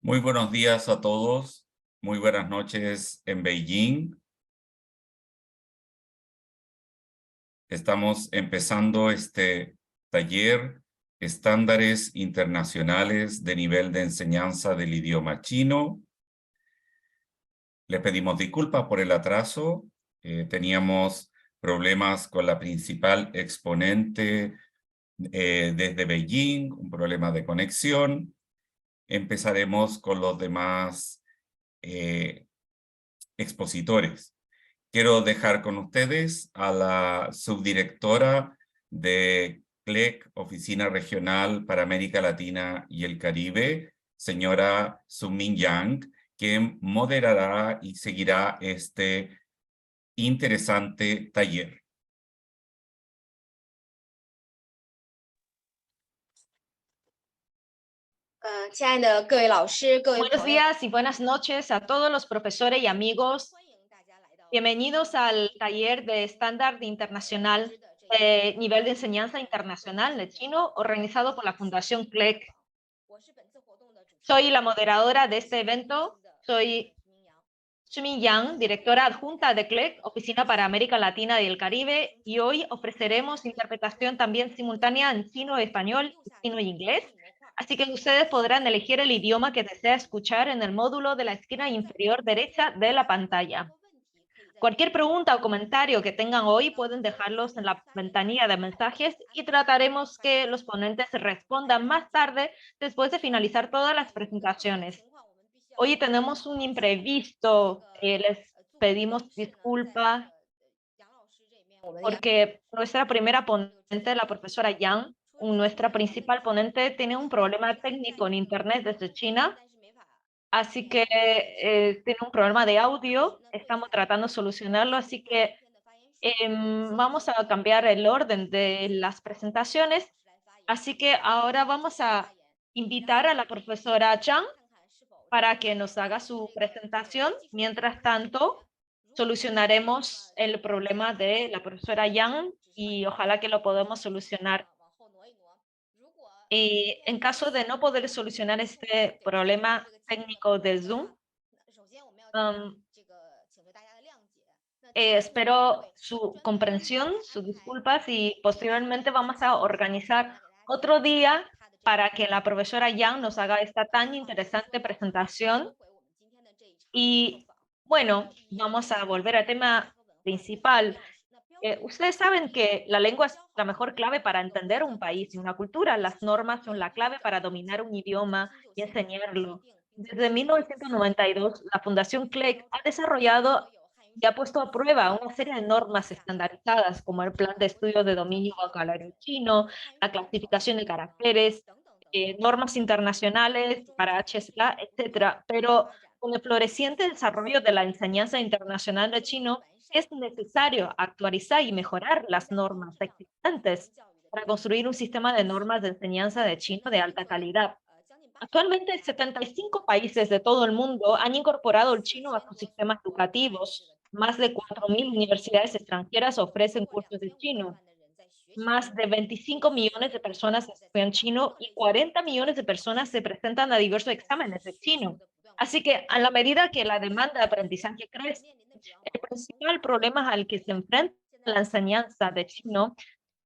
Muy buenos días a todos, muy buenas noches en Beijing. Estamos empezando este taller Estándares Internacionales de Nivel de Enseñanza del Idioma Chino. Le pedimos disculpas por el atraso. Teníamos problemas con la principal exponente desde Beijing, un problema de conexión. Empezaremos con los demás expositores. Quiero dejar con ustedes a la subdirectora de CLEC, Oficina Regional para América Latina y el Caribe, señora Su-Min Yang, quien moderará y seguirá este interesante taller. Buenos días y buenas noches a todos los profesores y amigos. Bienvenidos al taller de estándar internacional de nivel de enseñanza internacional de chino organizado por la Fundación CLEC. Soy la moderadora de este evento. Soy Su-Min Yang, directora adjunta de CLEC, Oficina para América Latina y el Caribe, y hoy ofreceremos interpretación también simultánea en chino, español, chino y inglés. Así que ustedes podrán elegir el idioma que desea escuchar en el módulo de la esquina inferior derecha de la pantalla. Cualquier pregunta o comentario que tengan hoy pueden dejarlos en la ventanilla de mensajes y trataremos que los ponentes respondan más tarde después de finalizar todas las presentaciones. Hoy tenemos un imprevisto, les pedimos disculpas porque nuestra primera ponente, la profesora Yang, nuestra principal ponente, tiene un problema técnico en Internet desde China, así que tiene un problema de audio, estamos tratando de solucionarlo, así que vamos a cambiar el orden de las presentaciones, así que ahora vamos a invitar a la profesora Yang para que nos haga su presentación. Mientras tanto, solucionaremos el problema de la profesora Yang y ojalá que lo podamos solucionar. Y en caso de no poder solucionar este problema técnico de Zoom, um, espero su comprensión, sus disculpas y posteriormente vamos a organizar otro día para que la profesora Yang nos haga esta tan interesante presentación. Y bueno, vamos a volver al tema principal. Ustedes saben que la lengua es la mejor clave para entender un país y una cultura. Las normas son la clave para dominar un idioma y enseñarlo. Desde 1992, la Fundación CLEC ha desarrollado y ha puesto a prueba una serie de normas estandarizadas, como el Plan de Estudios de Dominio Vocabulario Chino, la clasificación de caracteres, normas internacionales para HSK, etcétera. Pero con el floreciente desarrollo de la enseñanza internacional de chino, es necesario actualizar y mejorar las normas existentes para construir un sistema de normas de enseñanza de chino de alta calidad. Actualmente, 75 países de todo el mundo han incorporado el chino a sus sistemas educativos. Más de 4.000 universidades extranjeras ofrecen cursos de chino. Más de 25 millones de personas estudian chino y 40 millones de personas se presentan a diversos exámenes de chino. Así que a la medida que la demanda de aprendizaje crece, el principal problema al que se enfrenta la enseñanza de chino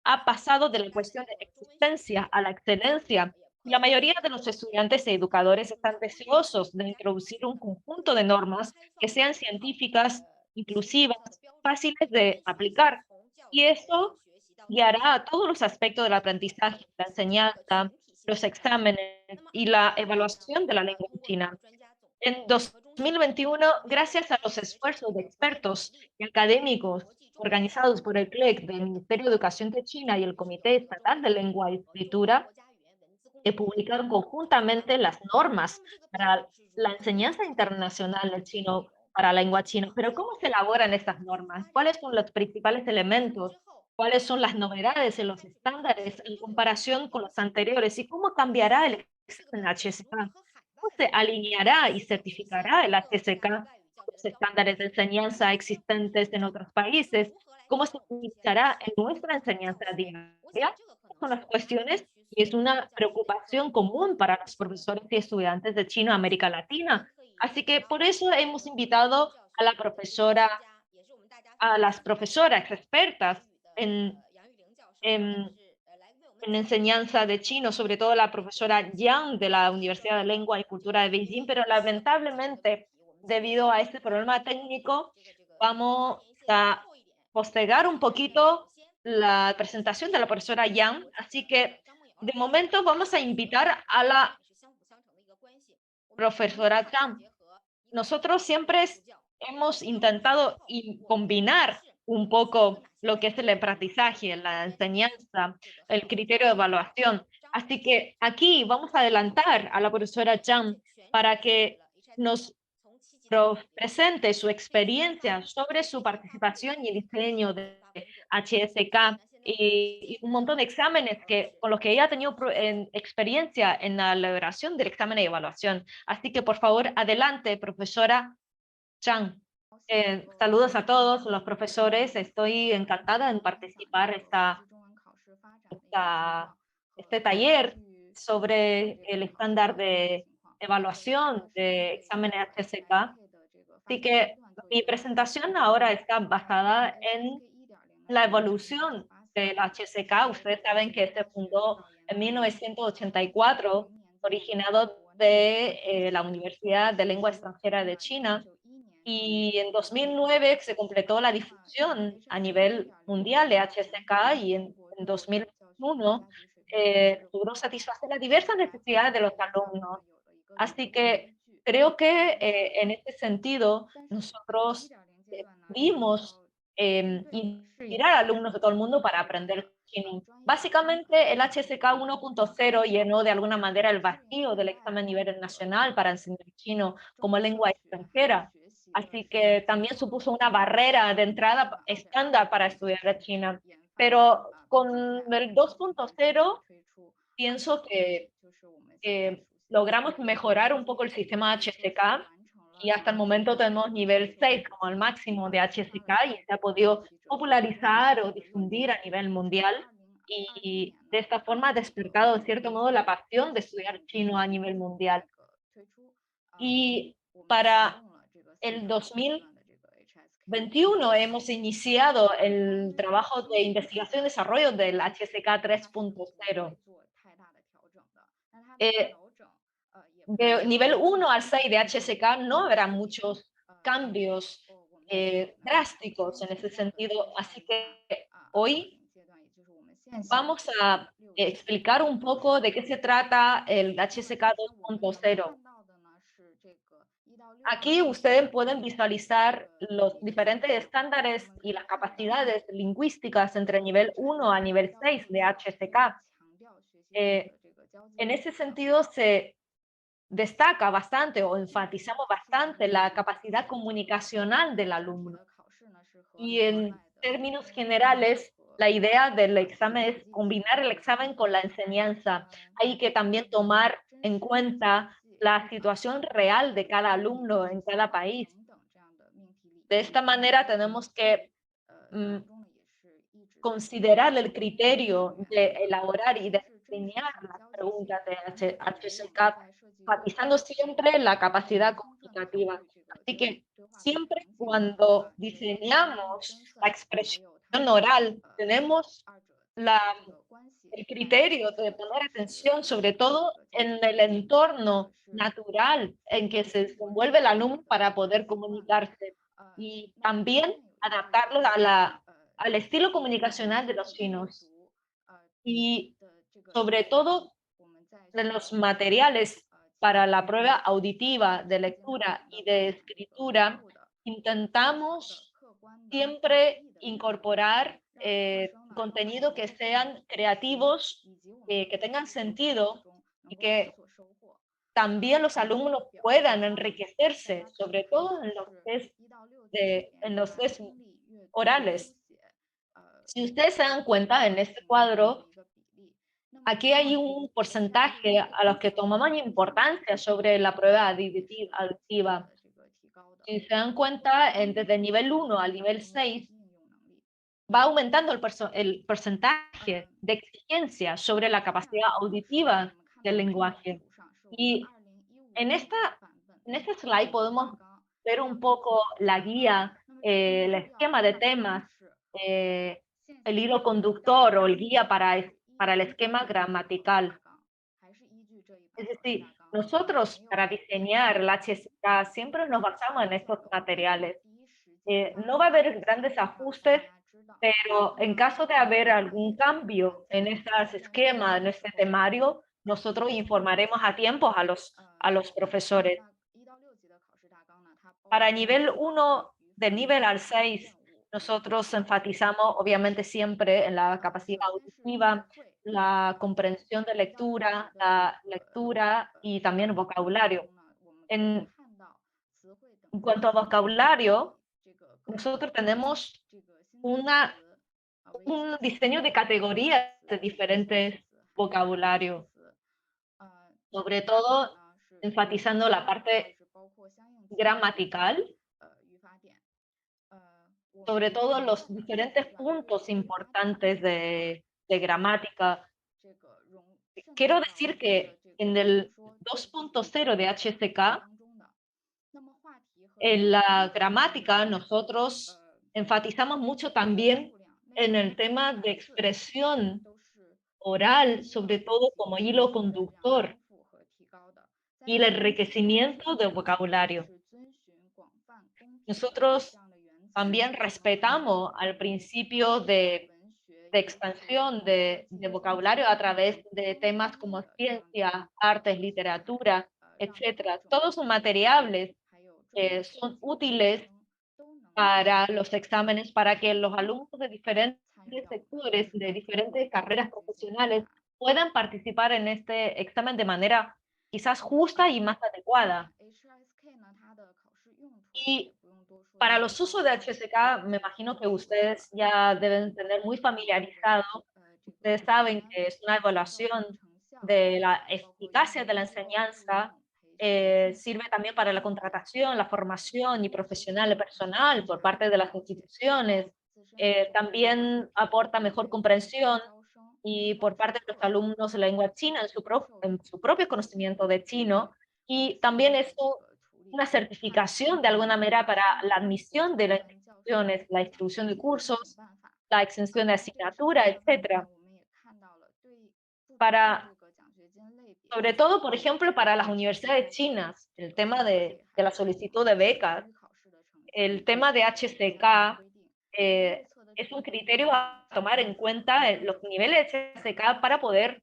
ha pasado de la cuestión de existencia a la excelencia. La mayoría de los estudiantes y educadores están deseosos de introducir un conjunto de normas que sean científicas, inclusivas, fáciles de aplicar. Y eso guiará a todos los aspectos del aprendizaje, la enseñanza, los exámenes y la evaluación de la lengua china. En 2021, gracias a los esfuerzos de expertos y académicos organizados por el CLEC del Ministerio de Educación de China y el Comité Estatal de Lengua y Escritura, que publicaron conjuntamente las normas para la enseñanza internacional del chino para la lengua china. Pero ¿cómo se elaboran estas normas? ¿Cuáles son los principales elementos? ¿Cuáles son las novedades en los estándares en comparación con los anteriores? ¿Y cómo cambiará el examen HSK? ¿Cómo se alineará y certificará el HSK con los estándares de enseñanza existentes en otros países? ¿Cómo se utilizará en nuestra enseñanza diaria? Estas son las cuestiones y es una preocupación común para los profesores y estudiantes de chino en América Latina. Así que por eso hemos invitado a la profesora, a las profesoras expertas en, en, en enseñanza de chino, sobre todo la profesora Yang de la Universidad de Lengua y Cultura de Beijing, pero lamentablemente, debido a este problema técnico, vamos a postergar un poquito la presentación de la profesora Yang, así que de momento vamos a invitar a la profesora Zhang. Nosotros siempre hemos intentado combinar un poco lo que es el aprendizaje, la enseñanza, el criterio de evaluación. Así que aquí vamos a adelantar a la profesora Zhang para que nos presente su experiencia sobre su participación y el diseño de HSK y un montón de exámenes con los que ella ha tenido experiencia en la elaboración del examen de evaluación. Así que, por favor, adelante, profesora Chang. Saludos a todos los profesores. Estoy encantada en participar esta, este taller sobre el estándar de evaluación de exámenes HSK. Así que mi presentación ahora está basada en la evolución del HSK. Ustedes saben que se fundó en 1984, originado de la Universidad de Lengua Extranjera de China, y en 2009 se completó la difusión a nivel mundial de HSK y en 2001 logró satisfacer las diversas necesidades de los alumnos. Así que creo que en este sentido nosotros vimos inspirar a alumnos de todo el mundo para aprender chino. Básicamente el HSK 1.0 llenó de alguna manera el vacío del examen a nivel nacional para enseñar chino como lengua extranjera. Así que también supuso una barrera de entrada estándar para estudiar China. Pero con el 2.0 pienso que logramos mejorar un poco el sistema HSK y hasta el momento tenemos nivel 6 como el máximo de HSK y se ha podido popularizar o difundir a nivel mundial y de esta forma ha despertado de cierto modo la pasión de estudiar chino a nivel mundial. Y para el 2021 hemos iniciado el trabajo de investigación y desarrollo del HSK 3.0. De nivel 1 al 6 de HSK no habrá muchos cambios drásticos en ese sentido, así que hoy vamos a explicar un poco de qué se trata el HSK 2.0. Aquí ustedes pueden visualizar los diferentes estándares y las capacidades lingüísticas entre nivel 1 a nivel 6 de HSK. En ese sentido, se destaca bastante o enfatizamos bastante la capacidad comunicacional del alumno. Y en términos generales, la idea del examen es combinar el examen con la enseñanza. Hay que también tomar en cuenta la situación real de cada alumno en cada país. De esta manera tenemos que mm, considerar el criterio de elaborar y de diseñar las preguntas de HSK, enfatizando siempre la capacidad comunicativa. Así que siempre cuando diseñamos la expresión oral, tenemos la, el criterio de poner atención sobre todo en el entorno natural en que se desenvuelve el alumno para poder comunicarse y también adaptarlo al estilo comunicacional de los chinos. Y sobre todo de los materiales para la prueba auditiva de lectura y de escritura, intentamos siempre incorporar contenido que sean creativos, que tengan sentido y que también los alumnos puedan enriquecerse, sobre todo en los test orales. Si ustedes se dan cuenta en este cuadro, aquí hay un porcentaje a los que tomamos importancia sobre la prueba aditiva. Si se dan cuenta, desde el nivel 1 al nivel 6, va aumentando el porcentaje de exigencia sobre la capacidad auditiva del lenguaje. Y en esta, en este slide podemos ver un poco la guía, el esquema de temas, eh, el hilo conductor o el guía para el esquema gramatical. Es decir, nosotros para diseñar el HSK siempre nos basamos en estos materiales. No va a haber grandes ajustes, pero en caso de haber algún cambio en estos esquemas, en este temario, nosotros informaremos a tiempo a los profesores. Para nivel 1, del nivel al 6, nosotros enfatizamos obviamente siempre en la capacidad auditiva, la comprensión de lectura, la lectura y también vocabulario. En, en cuanto a vocabulario, nosotros tenemos una, un diseño de categorías de diferentes vocabularios, sobre todo enfatizando la parte gramatical, sobre todo los diferentes puntos importantes de gramática. Quiero decir que en el 2.0 de HSK, en la gramática, nosotros enfatizamos mucho también en el tema de expresión oral, sobre todo como hilo conductor, y el enriquecimiento del vocabulario. Nosotros también respetamos al principio de expansión de vocabulario a través de temas como ciencia, artes, literatura, etcétera. Todos son materiales que son útiles para los exámenes, para que los alumnos de diferentes sectores, de diferentes carreras profesionales, puedan participar en este examen de manera quizás justa y más adecuada. Y para los usos de HSK, me imagino que ustedes ya deben tener muy familiarizado. Ustedes saben que es una evaluación de la eficacia de la enseñanza, sirve también para la contratación, la formación y profesional y personal por parte de las instituciones. También aporta mejor comprensión y por parte de los alumnos de lengua china en su propio conocimiento de chino. Y también es una certificación de alguna manera para la admisión de las instituciones, la distribución de cursos, la exención de asignatura, etcétera. Para, sobre todo, por ejemplo, para las universidades chinas, el tema de la solicitud de becas, el tema de HCK es un criterio a tomar en cuenta los niveles de HCK para poder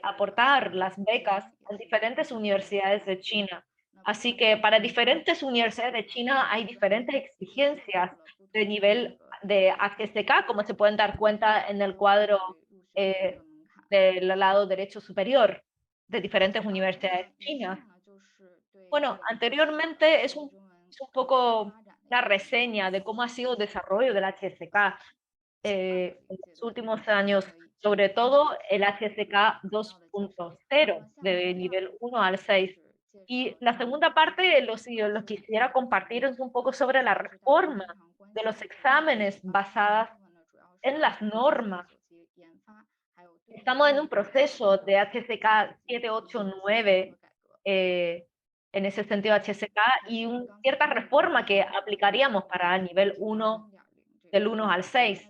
aportar las becas en diferentes universidades de China. Así que para diferentes universidades de China hay diferentes exigencias de nivel de HCK, como se pueden dar cuenta en el cuadro eh, del lado derecho superior de diferentes universidades chinas. Bueno, anteriormente es un poco una reseña de cómo ha sido el desarrollo del HSK en los últimos años, sobre todo el HSK 2.0, de nivel 1 al 6. Y la segunda parte, lo quisiera compartir, es un poco sobre la reforma de los exámenes basadas en las normas. Estamos en un proceso de HSK 789, eh, en ese sentido HSK, y cierta reforma que aplicaríamos para el nivel 1, del 1 al 6.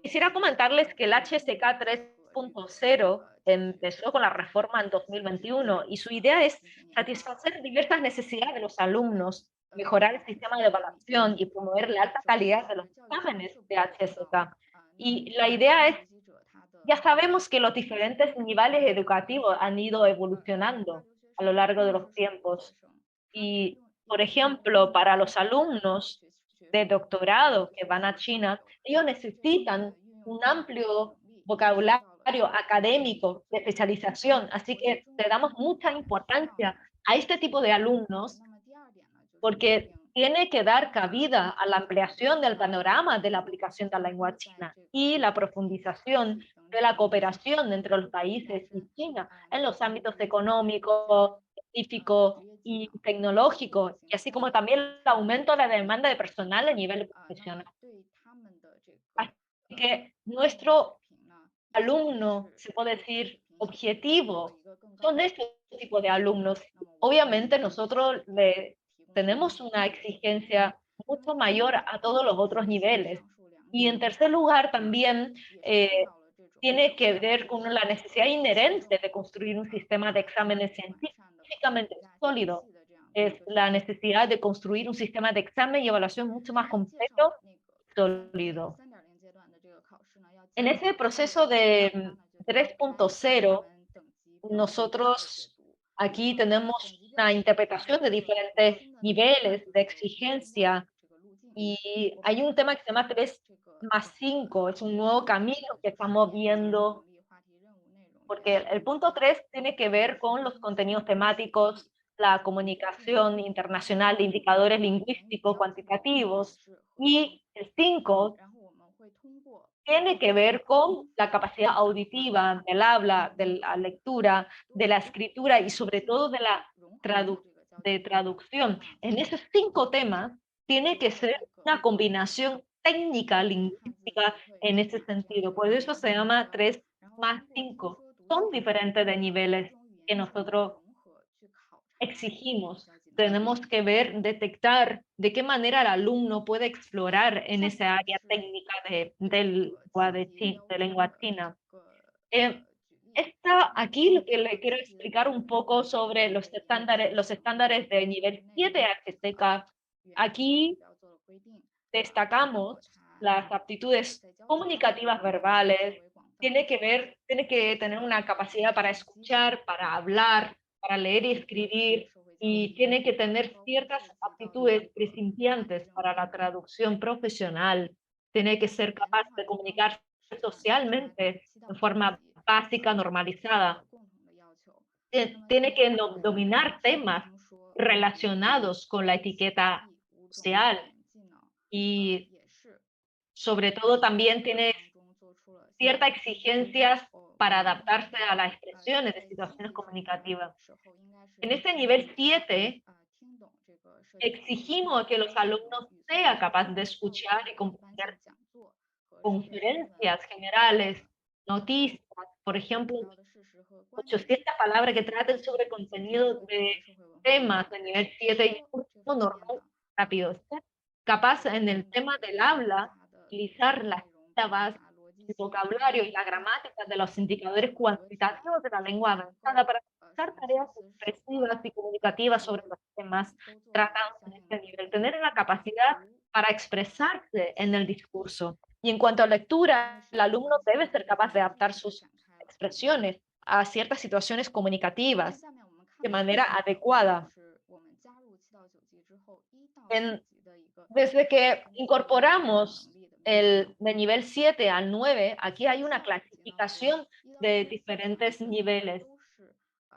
Quisiera comentarles que el HSK 3.0 empezó con la reforma en 2021 y su idea es satisfacer diversas necesidades de los alumnos, mejorar el sistema de evaluación y promover la alta calidad de los exámenes de HSK. Y la idea es, ya sabemos que los diferentes niveles educativos han ido evolucionando a lo largo de los tiempos. Y, por ejemplo, para los alumnos de doctorado que van a China, ellos necesitan un amplio vocabulario académico de especialización. Así que le damos mucha importancia a este tipo de alumnos porque tiene que dar cabida a la ampliación del panorama de la aplicación de la lengua china y la profundización de la cooperación entre los países y China en los ámbitos económico, científico y tecnológico, y así como también el aumento de la demanda de personal a nivel profesional. que nuestro alumno, se puede decir, objetivo, son estos tipos de alumnos. Obviamente nosotros le tenemos una exigencia mucho mayor a todos los otros niveles. Y en tercer lugar, también tiene que ver con la necesidad inherente de construir un sistema de exámenes científicamente sólido. Es la necesidad de construir un sistema de examen y evaluación mucho más completo y sólido. En ese proceso de 3.0, nosotros aquí tenemos una interpretación de diferentes niveles de exigencia y hay un tema que se llama 3+5, es un nuevo camino que estamos viendo, porque el punto 3 tiene que ver con los contenidos temáticos, la comunicación internacional de indicadores lingüísticos cuantitativos, y el 5 tiene que ver con la capacidad auditiva del habla, de la lectura, de la escritura y sobre todo de la traducción. En esos 5 temas tiene que ser una combinación técnica lingüística en ese sentido. Por eso se llama 3+5. Son diferentes de niveles que nosotros exigimos. Tenemos que ver, detectar de qué manera el alumno puede explorar en esa área técnica de lengua china. Eh, aquí lo que le quiero explicar un poco sobre los estándares de nivel 7 HSK. Aquí destacamos las aptitudes comunicativas verbales, tiene que tener una capacidad para escuchar, para hablar, para leer y escribir, y tiene que tener ciertas aptitudes principiantes para la traducción profesional. Tiene que ser capaz de comunicar socialmente de forma básica, normalizada. Tiene que dominar temas relacionados con la etiqueta social y sobre todo también tiene ciertas exigencias para adaptarse a las expresiones de situaciones comunicativas. En este nivel 7 exigimos que los alumnos sean capaces de escuchar y comprender conferencias generales, noticias, por ejemplo, 800 palabras que traten sobre contenido de temas de nivel 7 y un ritmo normal rápido. Ser capaz en el tema del habla, utilizar las sílabas, el vocabulario y la gramática de los indicadores cuantitativos de la lengua avanzada para realizar tareas expresivas y comunicativas sobre los temas tratados en este nivel. Tener la capacidad para expresarse en el discurso. Y en cuanto a lectura, el alumno debe ser capaz de adaptar sus expresiones a ciertas situaciones comunicativas de manera adecuada. En- Desde que incorporamos el de nivel 7 al 9, aquí hay una clasificación de diferentes niveles.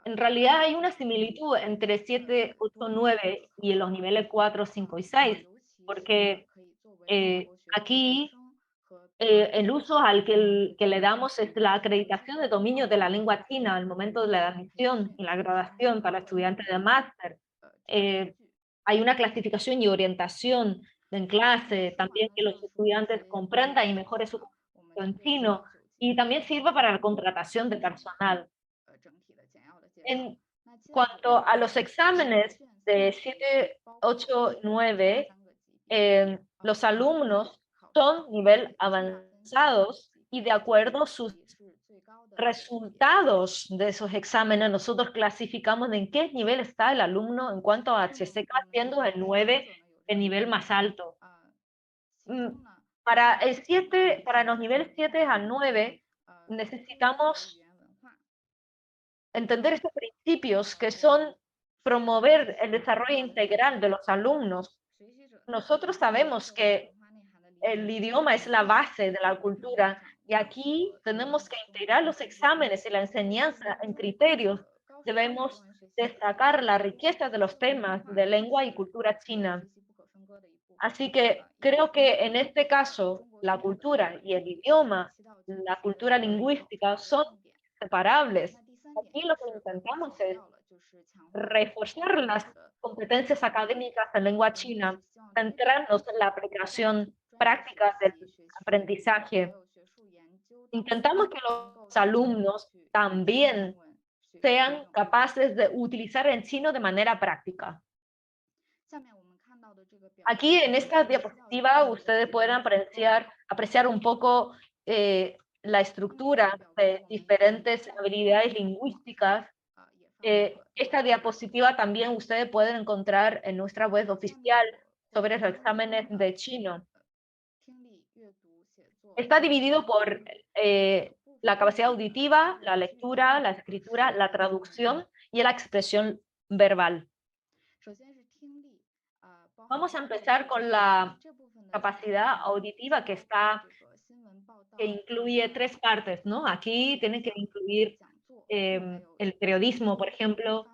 En realidad hay una similitud entre 7, 8, 9 y los niveles 4, 5 y 6, porque aquí el uso que le damos es la acreditación de dominio de la lengua china al momento de la admisión y la graduación para estudiantes de máster. Eh, Hay una clasificación y orientación en clase, también que los estudiantes comprendan y mejoren su comunicación en chino, y también sirve para la contratación de personal. En cuanto a los exámenes de 7, 8, 9, los alumnos son nivel avanzados y de acuerdo a sus resultados de esos exámenes, nosotros clasificamos en qué nivel está el alumno en cuanto a HSK, siendo el 9 el nivel más alto. Mm, para los niveles 7 al 9 necesitamos entender estos principios que son promover el desarrollo integral de los alumnos. Nosotros sabemos que el idioma es la base de la cultura y aquí tenemos que integrar los exámenes y la enseñanza en criterios. Debemos destacar la riqueza de los temas de lengua y cultura china. Así que creo que en este caso la cultura y el idioma, la cultura lingüística son separables. Aquí lo que intentamos es reforzar las competencias académicas en lengua china, centrarnos en la aplicación práctica del aprendizaje. intentamos que los alumnos también sean capaces de utilizar el chino de manera práctica. Aquí en esta diapositiva ustedes pueden apreciar un poco la estructura de diferentes habilidades lingüísticas. Esta diapositiva también ustedes pueden encontrar en nuestra web oficial sobre los exámenes de chino. Está dividido por la capacidad auditiva, la lectura, la escritura, la traducción y la expresión verbal. Vamos a empezar con la capacidad auditiva que incluye tres partes, ¿no? Aquí tiene que incluir el periodismo, por ejemplo,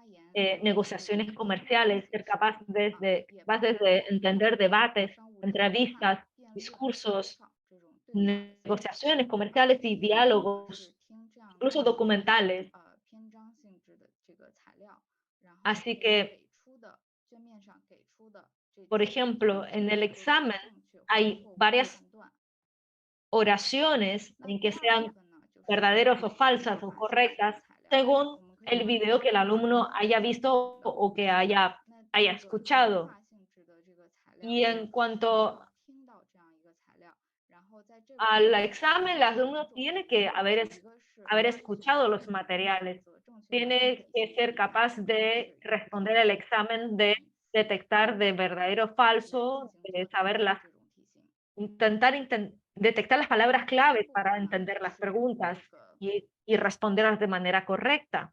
negociaciones comerciales, ser capaces de entender debates, entrevistas, discursos, negociaciones comerciales y diálogos, incluso documentales. Así que, por ejemplo, en el examen hay varias oraciones en que sean verdaderas o falsas o correctas según el video que el alumno haya visto o que haya escuchado. Y en cuanto al examen, el alumno tiene que haber escuchado los materiales, tiene que ser capaz de responder el examen, de detectar de verdadero o falso, de saber detectar las palabras claves para entender las preguntas y responderlas de manera correcta.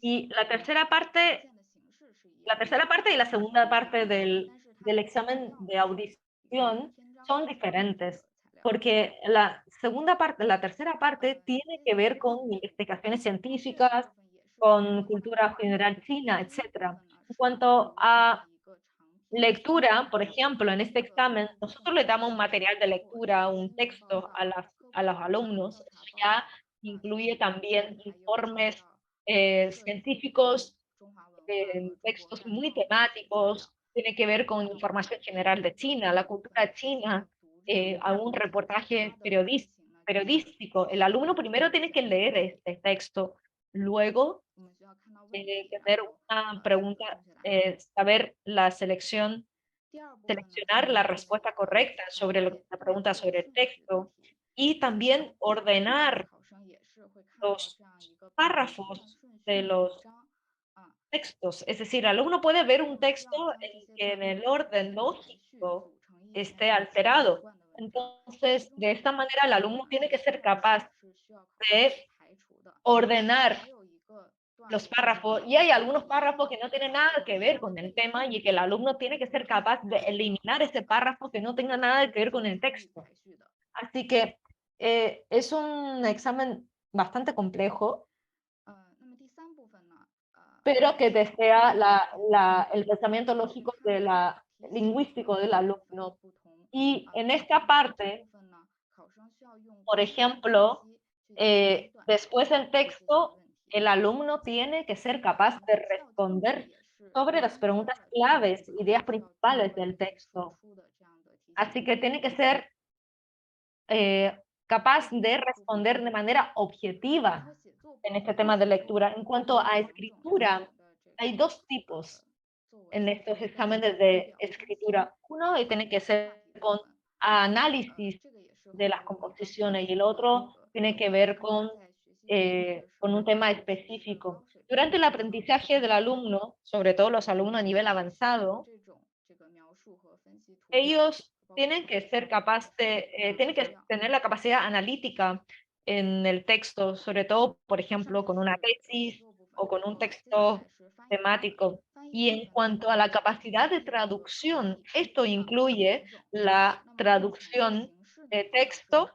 Y la tercera parte y la segunda parte del examen de audición son diferentes, porque la tercera parte tiene que ver con investigaciones científicas, con cultura general china, etcétera. En cuanto a lectura, por ejemplo, en este examen, nosotros le damos un material de lectura, un texto a los alumnos. Eso ya incluye también informes científicos, textos muy temáticos, tiene que ver con información general de China, la cultura china, algún reportaje periodístico. El alumno primero tiene que leer este texto, luego tener una pregunta, saber seleccionar la respuesta correcta sobre la pregunta sobre el texto y también ordenar los párrafos de los textos. Es decir, el alumno puede ver un texto en que en el orden lógico esté alterado. Entonces, de esta manera, el alumno tiene que ser capaz de ordenar los párrafos, y hay algunos párrafos que no tienen nada que ver con el tema y que el alumno tiene que ser capaz de eliminar ese párrafo que no tenga nada que ver con el texto. Así que es un examen bastante complejo, pero que desea el pensamiento lógico lingüístico del alumno. Y en esta parte, por ejemplo, después del texto, el alumno tiene que ser capaz de responder sobre las preguntas claves, ideas principales del texto. Así que tiene que ser capaz de responder de manera objetiva en este tema de lectura. En cuanto a escritura, hay dos tipos en estos exámenes de escritura. Uno tiene que ser con análisis de las composiciones y el otro tiene que ver con un tema específico. Durante el aprendizaje del alumno, sobre todo los alumnos a nivel avanzado, ellos tienen que tener la capacidad analítica en el texto, sobre todo, por ejemplo, con una tesis o con un texto temático. Y en cuanto a la capacidad de traducción, esto incluye la traducción de texto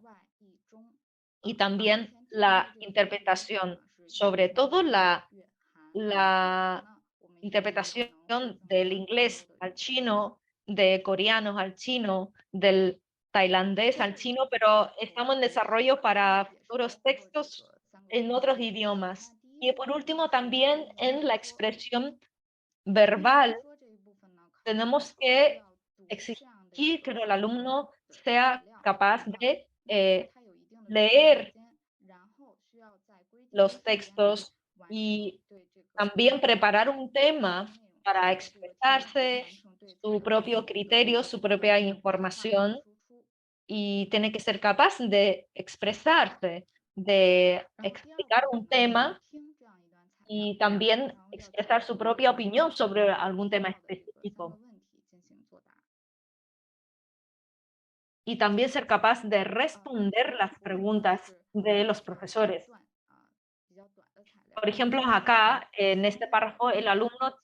y también la interpretación, sobre todo la interpretación del inglés al chino, de coreano al chino, del tailandés al chino, pero estamos en desarrollo para futuros textos en otros idiomas. Y por último, también en la expresión verbal tenemos que exigir y que el alumno sea capaz de leer los textos y también preparar un tema para expresarse, su propio criterio, su propia información, y tiene que ser capaz de expresarse, de explicar un tema y también expresar su propia opinión sobre algún tema específico. Y también ser capaz de responder las preguntas de los profesores. Por ejemplo, acá, en este párrafo, el alumno,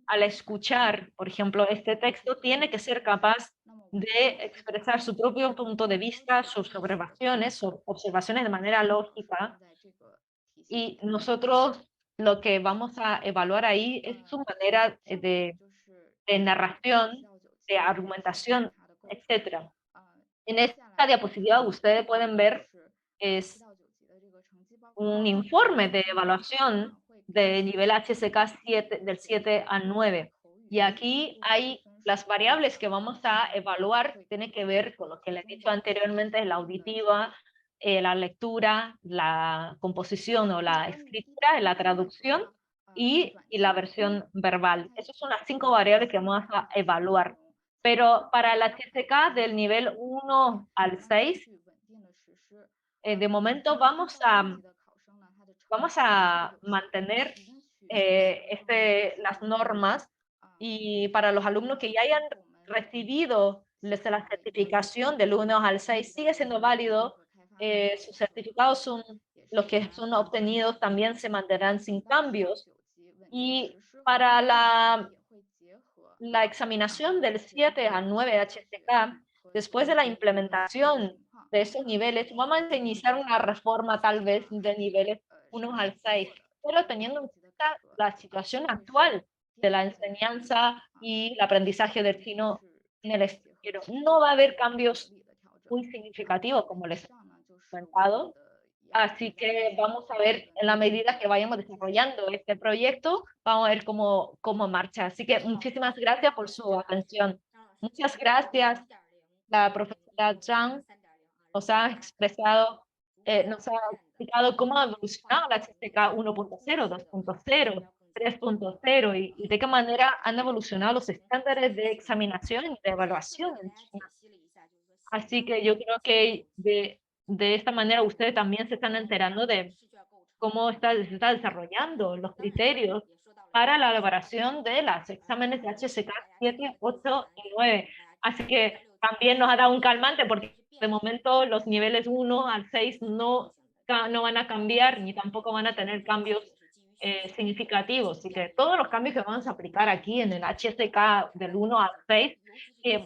al escuchar, por ejemplo, este texto, tiene que ser capaz de expresar su propio punto de vista, sus observaciones de manera lógica, y nosotros lo que vamos a evaluar ahí es su manera de narración, de argumentación, etcétera. En esta diapositiva ustedes pueden ver es un informe de evaluación de nivel HSK 7, del 7 al 9. Y aquí hay las variables que vamos a evaluar, tiene que ver con lo que les he dicho anteriormente, la auditiva, la lectura, la composición o la escritura, la traducción y la versión verbal. Esas son las 5 variables que vamos a evaluar. Pero para el HSK del nivel 1 al 6, de momento vamos a mantener las normas, y para los alumnos que ya hayan recibido desde la certificación del 1 al 6 sigue siendo válido, sus certificados son los que son obtenidos, también se mantendrán sin cambios. Y para la examinación del 7 al 9 HCK, después de la implementación de esos niveles, vamos a iniciar una reforma tal vez de niveles 1 al 6, pero teniendo en cuenta la situación actual de la enseñanza y el aprendizaje del chino en el extranjero. No va a haber cambios muy significativos, como les he comentado. Así que vamos a ver en la medida que vayamos desarrollando este proyecto, vamos a ver cómo marcha. Así que muchísimas gracias por su atención. Muchas gracias. La profesora Zhang nos ha expresado, nos ha explicado cómo ha evolucionado la HSK 1.0, 2.0, 3.0 y de qué manera han evolucionado los estándares de examinación y de evaluación en China. Así que yo creo que de esta manera ustedes también se están enterando de cómo se está desarrollando los criterios para la elaboración de los exámenes de HSK 7, 8 y 9. Así que también nos ha dado un calmante porque de momento los niveles 1 al 6 no van a cambiar ni tampoco van a tener cambios significativos. Así que todos los cambios que vamos a aplicar aquí en el HSK del 1 al 6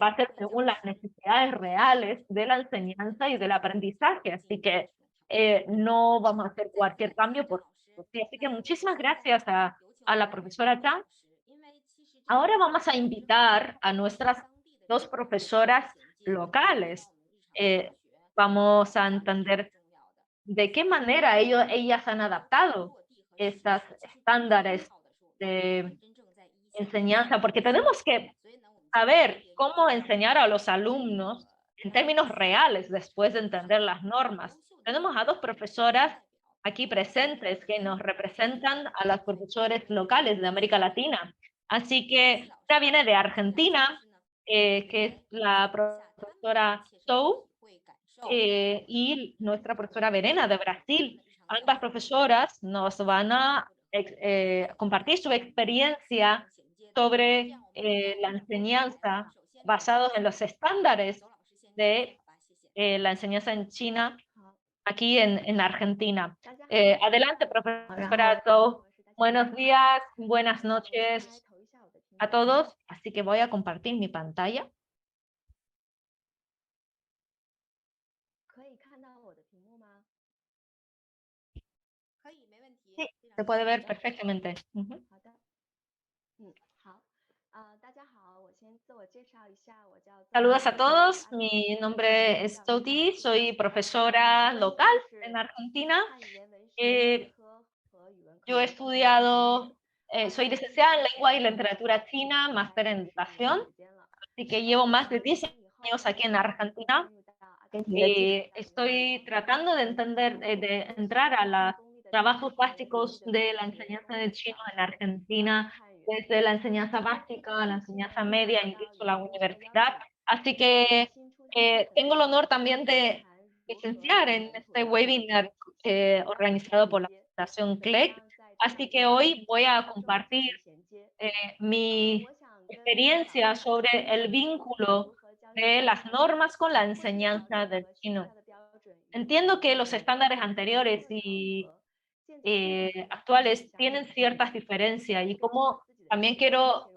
va a ser según las necesidades reales de la enseñanza y del aprendizaje. Así que no vamos a hacer cualquier cambio sí. Así que muchísimas gracias a la profesora Chan. Ahora vamos a invitar a nuestras dos profesoras locales. Vamos a entender de qué manera ellas han adaptado estos estándares de enseñanza, porque tenemos que saber cómo enseñar a los alumnos en términos reales después de entender las normas. Tenemos a dos profesoras aquí presentes que nos representan a las profesores locales de América Latina. Así que una viene de Argentina, que es la profesora Zhou, y nuestra profesora Verena de Brasil. Ambas profesoras nos van a compartir su experiencia sobre la enseñanza basados en los estándares de la enseñanza en China, aquí en Argentina. Adelante, profesora Zhou. Buenos días, buenas noches a todos. Así que voy a compartir mi pantalla. Sí, se puede ver perfectamente. Saludos a todos, mi nombre es Toti, soy profesora local en Argentina. Yo he estudiado, soy licenciada en Lengua y Literatura China, máster en Educación, así que llevo más de 10 años aquí en Argentina. Estoy tratando de entender, de entrar a los trabajos básicos de la enseñanza de chino en Argentina, desde la enseñanza básica, la enseñanza media, incluso la universidad. Así que tengo el honor también de licenciar en este webinar organizado por la Fundación CLEC. Así que hoy voy a compartir mi experiencia sobre el vínculo de las normas con la enseñanza del chino. Entiendo que los estándares anteriores y actuales tienen ciertas diferencias y como también quiero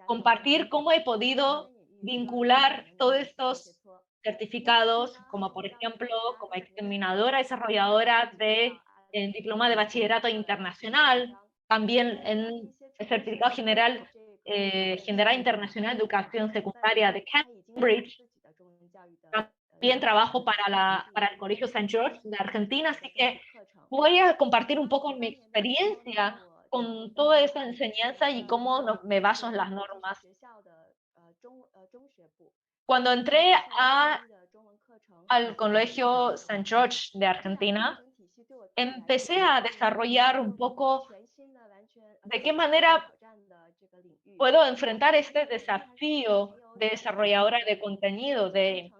compartir cómo he podido vincular todos estos certificados, como por ejemplo, como examinadora desarrolladora de diploma de bachillerato internacional, también en el certificado general internacional de educación secundaria de Cambridge. También trabajo para el Colegio St. George de Argentina, así que voy a compartir un poco mi experiencia con toda esa enseñanza y cómo me baso en las normas. Cuando entré al Colegio St. George de Argentina, empecé a desarrollar un poco de qué manera puedo enfrentar este desafío de desarrolladora de contenido, de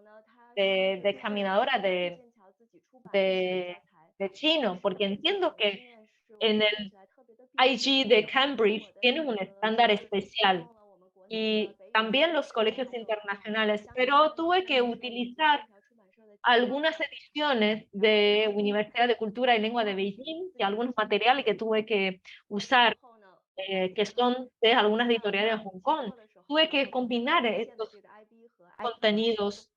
examinadora de chino, porque entiendo que en el IG de Cambridge tienen un estándar especial y también los colegios internacionales, pero tuve que utilizar algunas ediciones de Universidad de Cultura y Lengua de Beijing y algunos materiales que tuve que usar, que son de algunas editoriales de Hong Kong. Tuve que combinar estos contenidos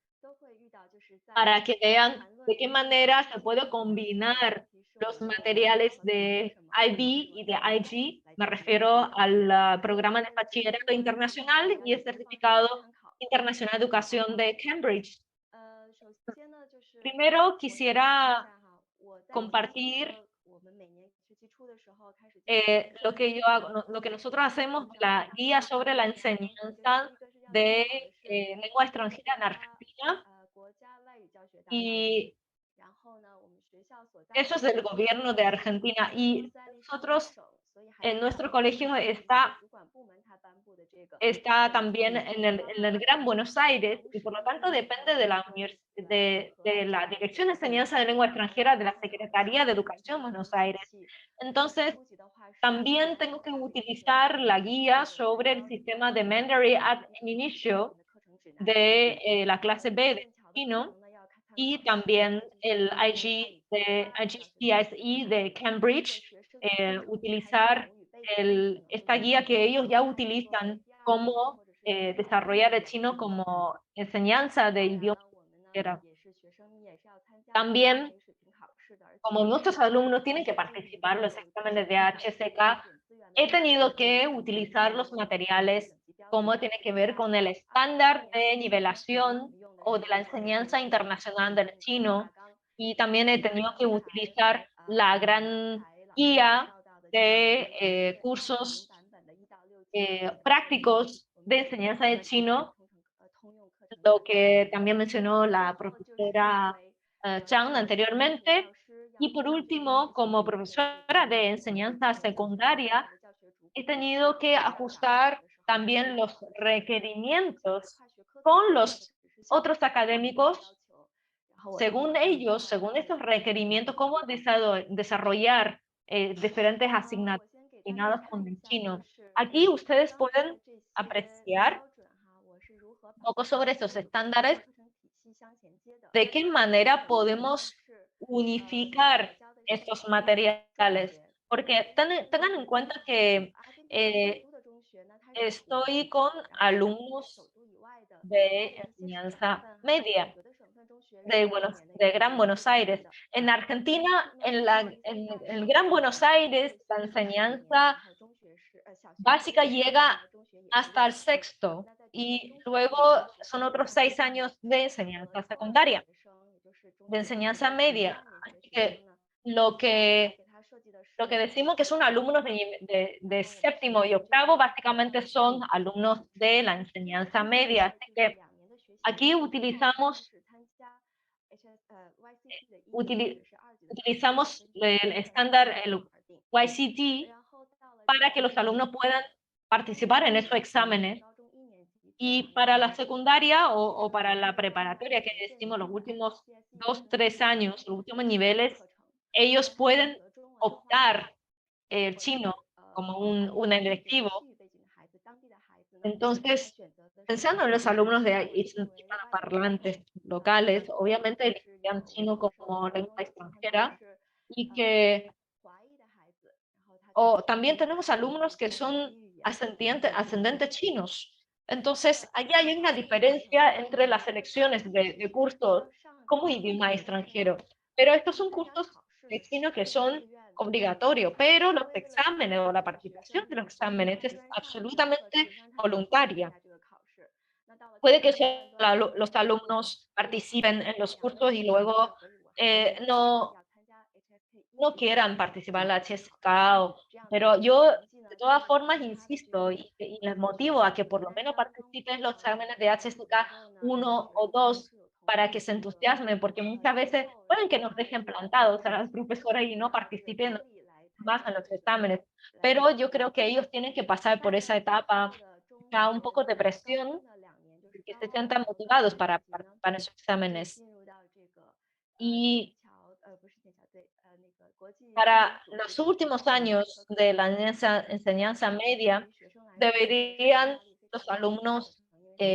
para que vean de qué manera se puede combinar los materiales de IB y de IG. Me refiero al programa de bachillerato internacional y el certificado internacional de educación de Cambridge. Primero quisiera compartir lo que yo hago, lo que nosotros hacemos, la guía sobre la enseñanza de lengua extranjera en Argentina, y eso es del gobierno de Argentina. Y nosotros, en nuestro colegio está también en el Gran Buenos Aires y por lo tanto depende de de la Dirección de Enseñanza de Lengua Extranjera de la Secretaría de Educación Buenos Aires. Entonces, también tengo que utilizar la guía sobre el sistema de Mandarin at Inicio de la clase B de chino y también el IGCSE de Cambridge, utilizar esta guía que ellos ya utilizan como desarrollar el chino como enseñanza de idioma extranjero. También, como nuestros alumnos tienen que participar en los exámenes de HSK, he tenido que utilizar los materiales como tiene que ver con el estándar de nivelación o de la enseñanza internacional del chino, y también he tenido que utilizar la gran guía de cursos prácticos de enseñanza de chino, lo que también mencionó la profesora Chang anteriormente. Y por último, como profesora de enseñanza secundaria, he tenido que ajustar también los requerimientos con los otros académicos, según ellos, según estos requerimientos, cómo desarrollar diferentes asignaturas con el chino. Aquí ustedes pueden apreciar un poco sobre estos estándares, de qué manera podemos unificar estos materiales, porque tengan en cuenta que estoy con alumnos de enseñanza media de Gran Buenos Aires. En Argentina, en el Gran Buenos Aires, la enseñanza básica llega hasta el sexto y luego son otros 6 años de enseñanza secundaria, de enseñanza media. Así que lo que, lo que decimos que son alumnos de séptimo y octavo, básicamente son alumnos de la enseñanza media. Así que Aquí utili- utilizamos el estándar, el YCT, para que los alumnos puedan participar en esos exámenes. Y para la secundaria o para la preparatoria, que decimos los últimos 2, 3 años, los últimos niveles, ellos pueden optar el chino como un electivo. Entonces, pensando en los alumnos de hispanoparlantes locales, obviamente elegirían chino como lengua extranjera y que, o también tenemos alumnos que son ascendentes chinos. Entonces, allá hay una diferencia entre las selecciones de cursos como idioma extranjero. Pero estos son cursos de chino que son obligatorios, pero los exámenes o la participación de los exámenes es absolutamente voluntaria. Puede que los alumnos participen en los cursos y luego no quieran participar en la HSK, pero yo de todas formas insisto y les motivo a que por lo menos participen en los exámenes de HSK 1 o 2 para que se entusiasmen, porque muchas veces pueden que nos dejen plantados a las profesoras y no participen más en los exámenes, pero yo creo que ellos tienen que pasar por esa etapa ya un poco de presión, que se sientan motivados para participar en esos exámenes. Y para los últimos años de la enseñanza media, deberían los alumnos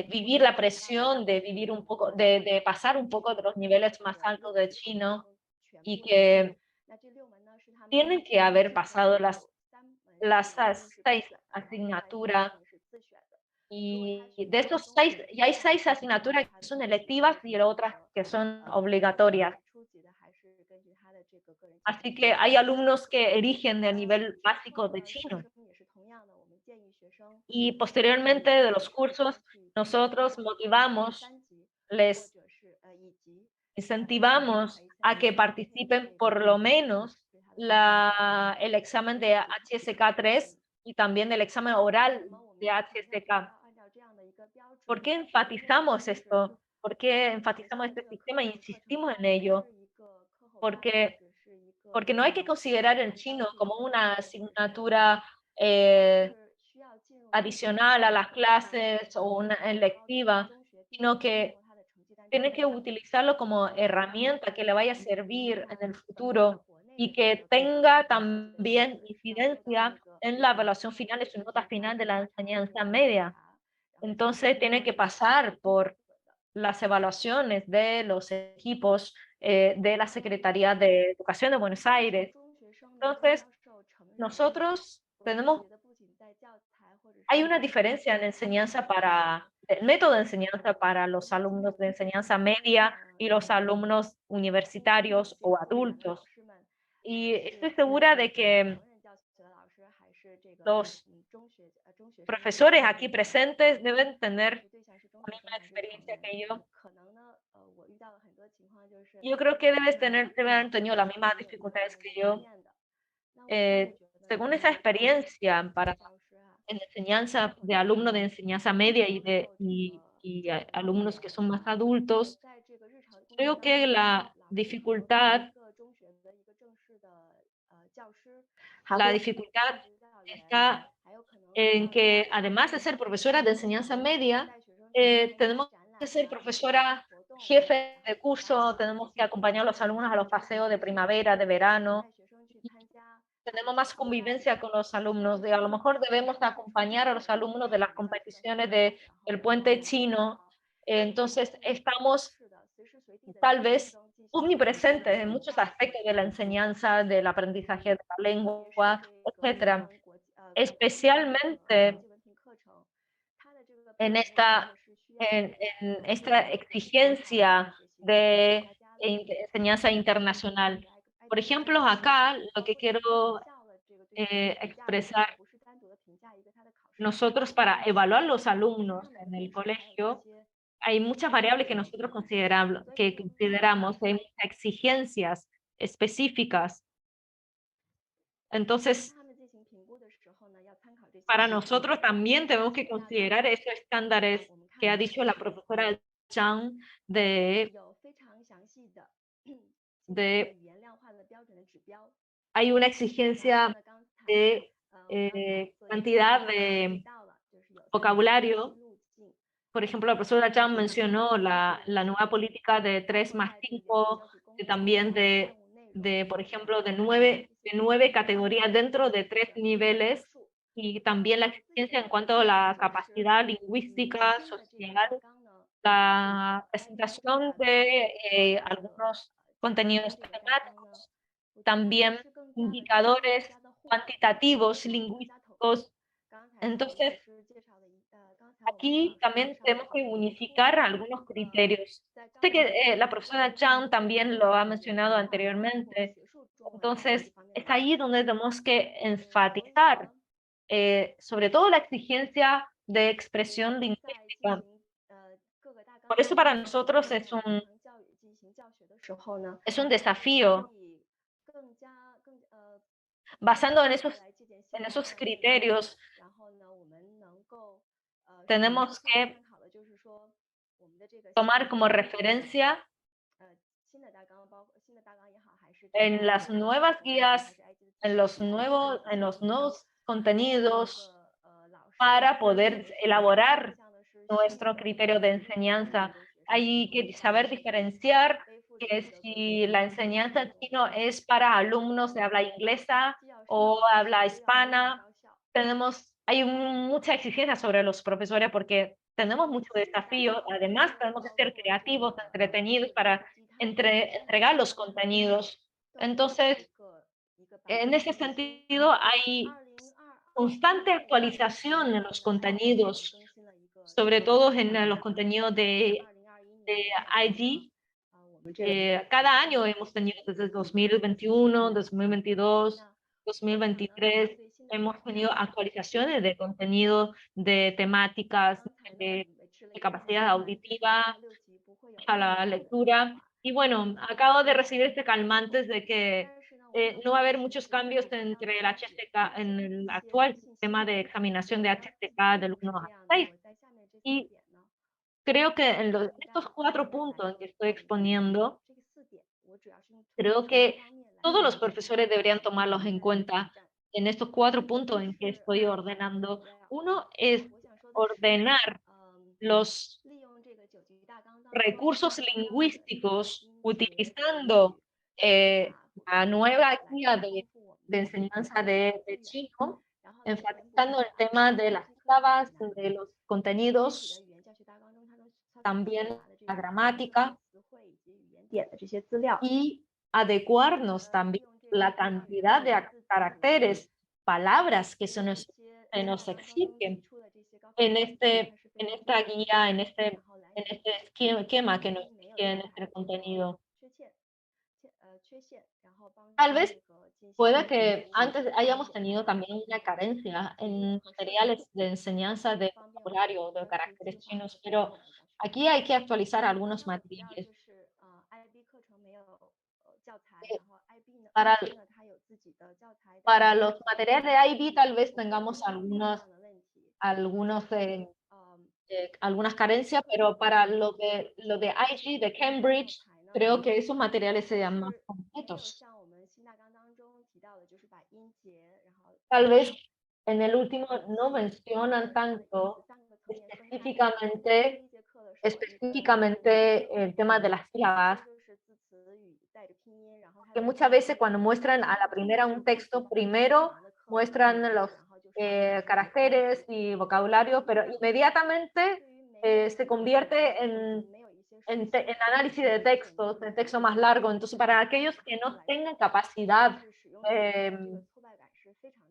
vivir la presión de vivir un poco, de pasar un poco de los niveles más altos de chino y que tienen que haber pasado las 6 asignaturas y de estos 6, y hay 6 asignaturas que son electivas y otras que son obligatorias. Así que hay alumnos que eligen el nivel básico de chino y posteriormente de los cursos nosotros motivamos, les incentivamos a que participen por lo menos el examen de HSK 3 y también el examen oral de HSK. ¿Por qué enfatizamos esto? ¿Por qué enfatizamos este sistema e insistimos en ello? Porque, porque no hay que considerar el chino como una asignatura eh, adicional a las clases o una electiva, sino que tiene que utilizarlo como herramienta que le vaya a servir en el futuro y que tenga también incidencia en la evaluación final de su nota final de la enseñanza media. Entonces tiene que pasar por las evaluaciones de los equipos de la Secretaría de Educación de Buenos Aires. Entonces, nosotros hay una diferencia en enseñanza el método de enseñanza para los alumnos de enseñanza media y los alumnos universitarios o adultos. Y estoy segura de que los profesores aquí presentes deben tener la misma experiencia que yo. Yo creo que deben haber tenido las mismas dificultades que yo. Según esa experiencia en enseñanza de alumnos de enseñanza media y alumnos que son más adultos, creo que la dificultad está en que además de ser profesora de enseñanza media, tenemos que ser profesora jefe de curso, tenemos que acompañar a los alumnos a los paseos de primavera, de verano, tenemos más convivencia con los alumnos, a lo mejor debemos acompañar a los alumnos de las competiciones del puente chino, entonces estamos tal vez omnipresentes en muchos aspectos de la enseñanza, del aprendizaje de la lengua, etcétera, especialmente en esta exigencia de enseñanza internacional. Por ejemplo, acá lo que quiero expresar, nosotros para evaluar los alumnos en el colegio, hay muchas variables que nosotros consideramos, hay muchas exigencias específicas. Entonces, para nosotros también tenemos que considerar esos estándares que ha dicho la profesora Chang de hay una exigencia de cantidad de vocabulario. Por ejemplo, la profesora Chang mencionó la nueva política de 3+5, y también por ejemplo, de nueve categorías dentro de 3 niveles, y también la exigencia en cuanto a la capacidad lingüística, social, la presentación de algunos contenidos temáticos, también indicadores cuantitativos lingüísticos. Entonces, aquí también tenemos que unificar algunos criterios. Sé que la profesora Chang también lo ha mencionado anteriormente. Entonces, es ahí donde tenemos que enfatizar, sobre todo la exigencia de expresión lingüística. Por eso para nosotros es un desafío. Basando en esos criterios, tenemos que tomar como referencia en las nuevas guías, en los nuevos contenidos, para poder elaborar nuestro criterio de enseñanza. Hay que saber diferenciar que si la enseñanza chino es para alumnos de habla inglesa o habla hispana. Hay mucha exigencia sobre los profesores porque tenemos mucho desafío. Además, tenemos que ser creativos, entretenidos para entregar los contenidos. Entonces, en ese sentido, hay constante actualización en los contenidos, sobre todo en los contenidos de IG. Cada año hemos tenido desde 2021, 2022, 2023, hemos tenido actualizaciones de contenido, de temáticas, de, de capacidad auditiva, a la lectura. Y bueno, acabo de recibir este calmante de que no va a haber muchos cambios entre el HSK en el actual sistema de examinación de HSK del 1 al 6. Y creo que estos 4 puntos que estoy exponiendo, creo que todos los profesores deberían tomarlos en cuenta en estos 4 puntos en que estoy ordenando. Uno es ordenar los recursos lingüísticos utilizando la nueva guía de enseñanza de chino, enfatizando el tema de las sílabas, de los contenidos, también la gramática, y adecuarnos también la cantidad de caracteres, palabras que se nos exigen en esta guía, en este esquema que nos exige en este contenido. Tal vez pueda que antes hayamos tenido también una carencia en materiales de enseñanza de vocabulario, de caracteres chinos, pero aquí hay que actualizar algunos materiales. Eh, Para, para los materiales de IB tal vez tengamos algunas carencias, pero para lo de IG, de Cambridge, creo que esos materiales serían más completos. Tal vez en el último no mencionan tanto específicamente, específicamente el tema de las sílabas, que muchas veces cuando muestran a la primera un texto, primero muestran los caracteres y vocabulario, pero inmediatamente se convierte en análisis de textos, de texto más largo. Entonces, para aquellos que no tengan capacidad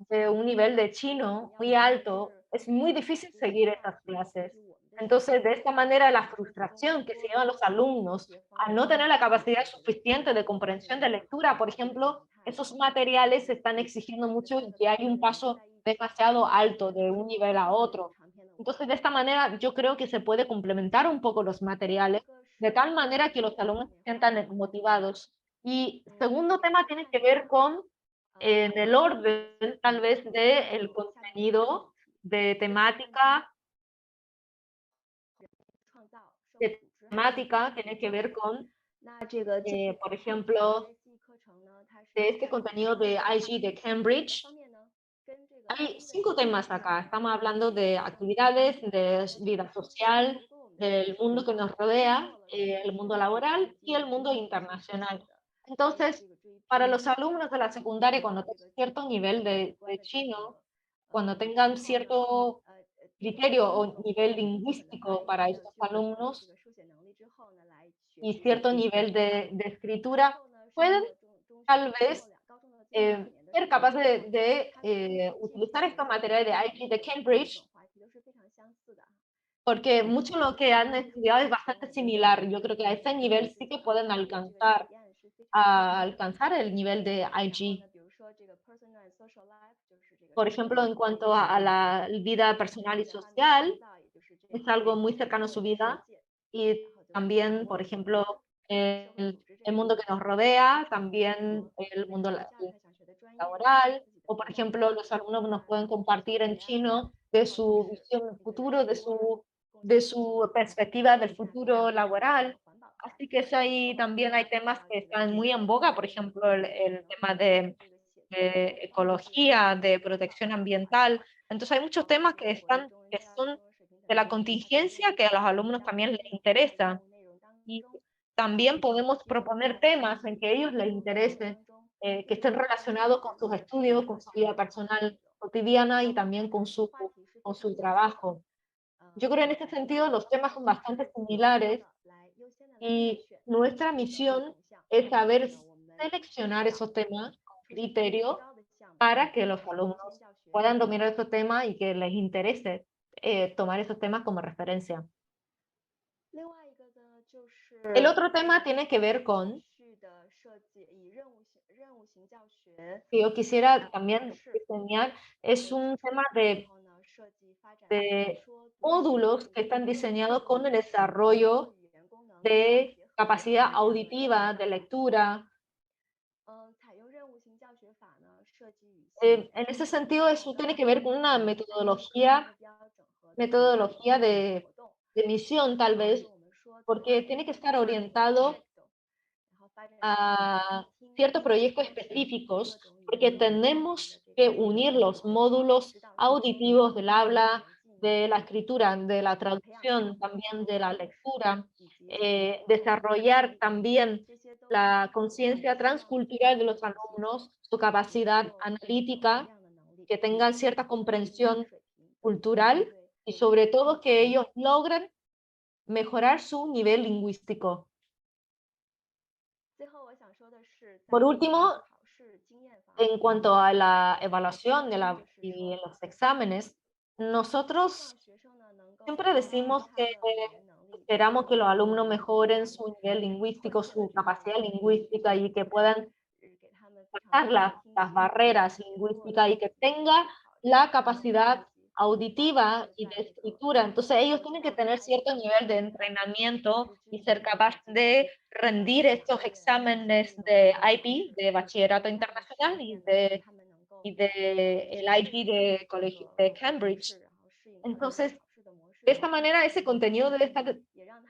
de un nivel de chino muy alto, es muy difícil seguir esas clases. Entonces, de esta manera, la frustración que se llevan los alumnos al no tener la capacidad suficiente de comprensión de lectura, por ejemplo, esos materiales se están exigiendo mucho y hay un paso demasiado alto de un nivel a otro. Entonces, de esta manera, yo creo que se puede complementar un poco los materiales de tal manera que los alumnos se sientan motivados. Y segundo tema tiene que ver con en el orden tal vez del contenido, de temática, temática tiene que ver con, por ejemplo, de este contenido de IG de Cambridge. Hay 5 temas acá. Estamos hablando de actividades, de vida social, del mundo que nos rodea, el mundo laboral y el mundo internacional. Entonces, para los alumnos de la secundaria, cuando tengan cierto nivel de chino, cuando tengan cierto criterio o nivel lingüístico para estos alumnos y cierto nivel de escritura, pueden tal vez ser capaces de utilizar estos materiales de IT de Cambridge, porque mucho de lo que han estudiado es bastante similar. Yo creo que a ese nivel sí que pueden alcanzar el nivel de IG. Por ejemplo, en cuanto a la vida personal y social, es algo muy cercano a su vida. Y también, por ejemplo, el mundo que nos rodea, también el mundo laboral, o por ejemplo, los alumnos nos pueden compartir en chino de su visión del futuro, de su perspectiva del futuro laboral. Así que eso ahí también hay temas que están muy en boga, por ejemplo, el tema de ecología, de protección ambiental. Entonces hay muchos temas que son de la contingencia que a los alumnos también les interesa. Y también podemos proponer temas en que a ellos les interese, que estén relacionados con sus estudios, con su vida personal cotidiana y también con su trabajo. Yo creo en este sentido los temas son bastante similares y nuestra misión es saber seleccionar esos temas con criterio para que los alumnos puedan dominar esos temas y que les interese tomar esos temas como referencia. El otro tema tiene que ver con que yo quisiera también diseñar, es un tema de módulos que están diseñados con el desarrollo de capacidad auditiva, de lectura. En ese sentido, eso tiene que ver con una metodología de misión, tal vez, porque tiene que estar orientado a ciertos proyectos específicos, porque tenemos que unir los módulos auditivos del habla, de la escritura, de la traducción, también de la lectura, desarrollar también la conciencia transcultural de los alumnos, su capacidad analítica, que tengan cierta comprensión cultural y sobre todo que ellos logren mejorar su nivel lingüístico. Por último, en cuanto a la evaluación y los exámenes, nosotros siempre decimos que esperamos que los alumnos mejoren su nivel lingüístico, su capacidad lingüística y que puedan pasar las barreras lingüísticas y que tenga la capacidad auditiva y de escritura. Entonces ellos tienen que tener cierto nivel de entrenamiento y ser capaz de rendir estos exámenes de IB, de Bachillerato Internacional, y de el IB de Colegio de Cambridge. Entonces, de esta manera, ese contenido debe estar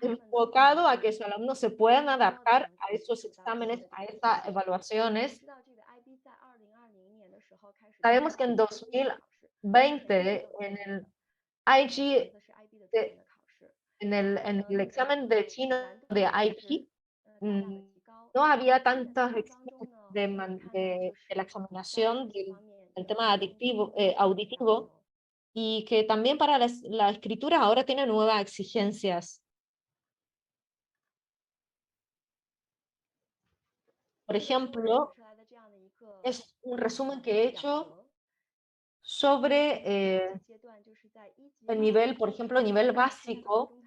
enfocado a que los alumnos se puedan adaptar a esos exámenes, a estas evaluaciones. Sabemos que en 2020, en el IG, en el examen de chino de IG, no había tantos exámenes de la examinación del tema auditivo, y que también para la escritura ahora tiene nuevas exigencias. Por ejemplo, es un resumen que he hecho sobre el nivel, por ejemplo, nivel básico,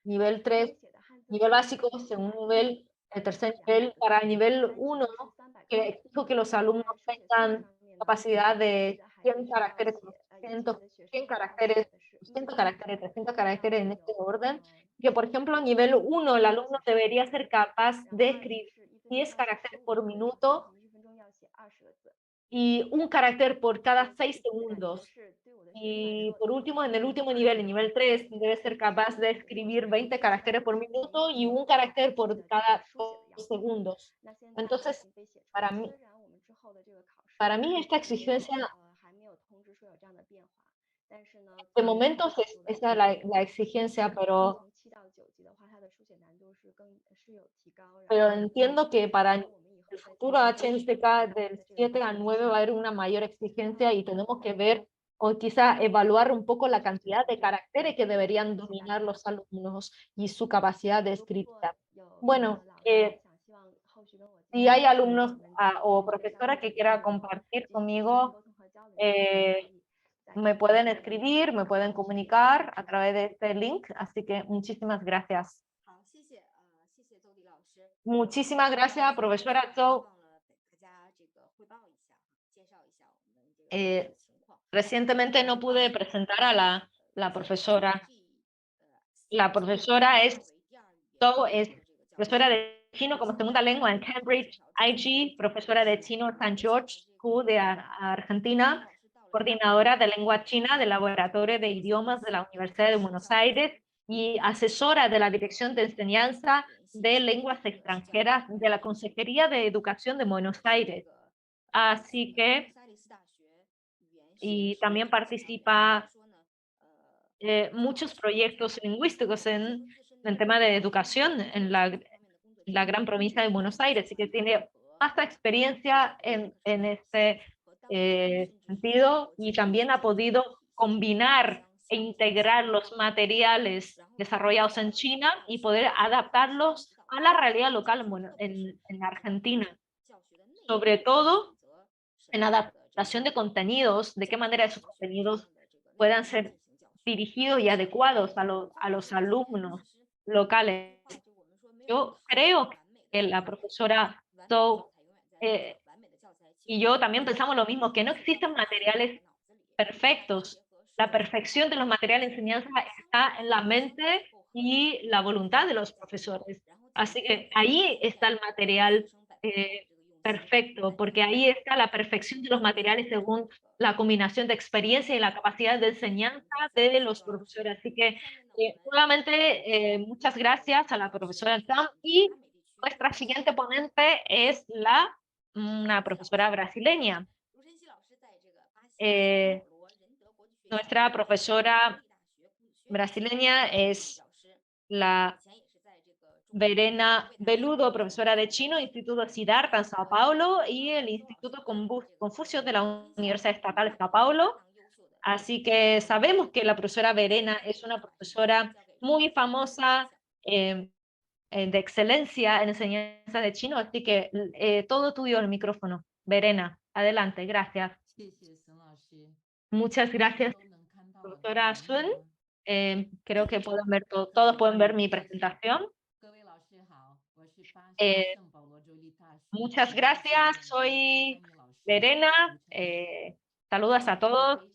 nivel 3, nivel básico, segundo nivel, el tercer nivel, para el nivel 1, que exijo que los alumnos tengan capacidad de 100 caracteres, 200, 100 caracteres, 200 caracteres, 300 caracteres en este orden, que por ejemplo, a nivel 1, el alumno debería ser capaz de escribir 10 caracteres por minuto y un carácter por cada 6 segundos. Y por último, en el último nivel, el nivel 3, debe ser capaz de escribir 20 caracteres por minuto y un carácter por cada 2 segundos. Entonces, para mí, para mí esta exigencia, de momento esa es la exigencia, pero entiendo que para el futuro HNCK del 7 al 9 va a haber una mayor exigencia y tenemos que ver o quizá evaluar un poco la cantidad de caracteres que deberían dominar los alumnos y su capacidad de escritura. Bueno, si hay alumnos o profesora que quiera compartir conmigo, eh, me pueden escribir, me pueden comunicar a través de este link, así que muchísimas gracias. Muchísimas gracias, profesora Zhou. Eh, Recientemente no pude presentar a la profesora. La profesora Zhou es profesora de chino como segunda lengua en Cambridge, IG, profesora de chino en St. George School de Argentina, coordinadora de lengua china del Laboratorio de Idiomas de la Universidad de Buenos Aires y asesora de la Dirección de Enseñanza de Lenguas Extranjeras de la Consejería de Educación de Buenos Aires. Así que, y también participa muchos proyectos lingüísticos en el tema de educación en la gran provincia de Buenos Aires, y que tiene vasta experiencia en este sentido y también ha podido combinar e integrar los materiales desarrollados en China y poder adaptarlos a la realidad local en Argentina, sobre todo en adaptación de contenidos, de qué manera esos contenidos puedan ser dirigidos y adecuados a los alumnos locales. Yo creo que la profesora Zhou eh, y yo también pensamos lo mismo, que no existen materiales perfectos. La perfección de los materiales de enseñanza está en la mente y la voluntad de los profesores. Así que ahí está el material eh, perfecto, porque ahí está la perfección de los materiales según la combinación de experiencia y la capacidad de enseñanza de los profesores. Así que nuevamente muchas gracias a la profesora Tam, y nuestra siguiente ponente es una profesora brasileña. Eh, Nuestra profesora brasileña es la Verena Beludo, profesora de chino, Instituto Siddhartha en Sao Paulo y el Instituto Confucio de la Universidad Estatal de Sao Paulo. Así que sabemos que la profesora Verena es una profesora muy famosa, eh, de excelencia en enseñanza de chino, así que todo tuyo el micrófono. Verena, adelante, gracias. Muchas gracias, profesora Sun. Creo que pueden ver todos pueden ver mi presentación. Eh, Muchas gracias, soy Verena. Saludos a todos.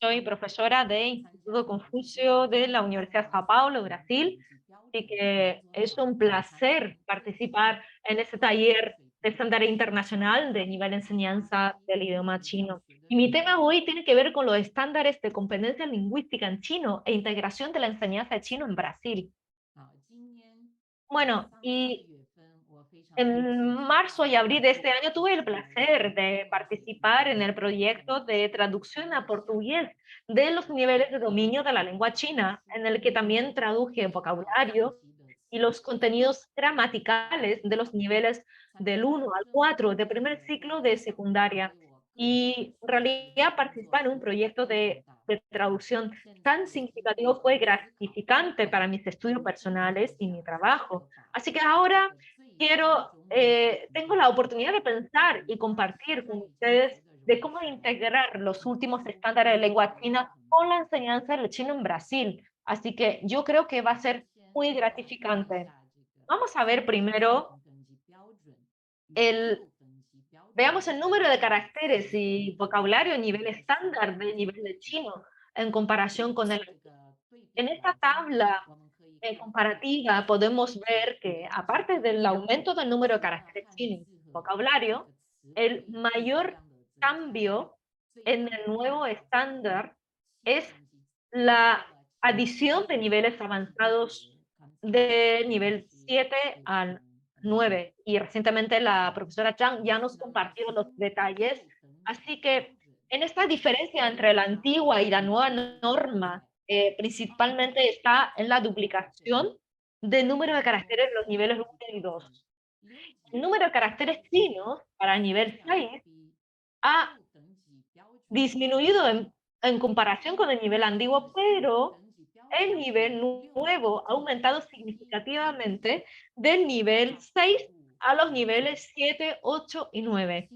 Soy profesora de Instituto Confucio de la Universidad de Sao Paulo, Brasil. Así que es un placer participar en este taller de estándar internacional de nivel de enseñanza del idioma chino. Y mi tema hoy tiene que ver con los estándares de competencia lingüística en chino e integración de la enseñanza de chino en Brasil. Bueno, y en marzo y abril de este año tuve el placer de participar en el proyecto de traducción a portugués de los niveles de dominio de la lengua china, en el que también traduje vocabulario y los contenidos gramaticales de los niveles del 1 al 4 de primer ciclo de secundaria. Y en realidad participar en un proyecto de traducción tan significativo fue gratificante para mis estudios personales y mi trabajo. Así que ahora tengo la oportunidad de pensar y compartir con ustedes de cómo integrar los últimos estándares de lengua china con la enseñanza del chino en Brasil. Así que yo creo que va a ser muy gratificante. Vamos a ver primero el, veamos el número de caracteres y vocabulario a nivel estándar del nivel de chino en comparación con el. En esta tabla comparativa podemos ver que, aparte del aumento del número de caracteres chinos y vocabulario, el mayor cambio en el nuevo estándar es la adición de niveles avanzados de nivel 7 al 9. Y recientemente la profesora Chang ya nos compartió los detalles. Así que en esta diferencia entre la antigua y la nueva norma, principalmente está en la duplicación del número de caracteres de los niveles 1 y 2. El número de caracteres chinos para el nivel 6 ha disminuido en comparación con el nivel antiguo, pero el nivel nuevo ha aumentado significativamente del nivel 6 a los niveles 7, 8 y 9.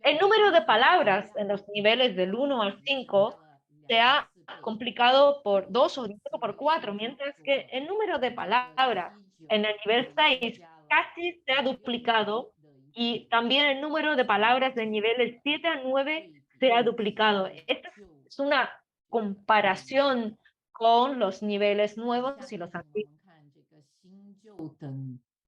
El número de palabras en los niveles del 1 al 5 se ha complicado por 2 o incluso por 4, mientras que el número de palabras en el nivel 6 casi se ha duplicado y también el número de palabras de niveles 7 a 9 se ha duplicado. Esta es una comparación con los niveles nuevos y los antiguos.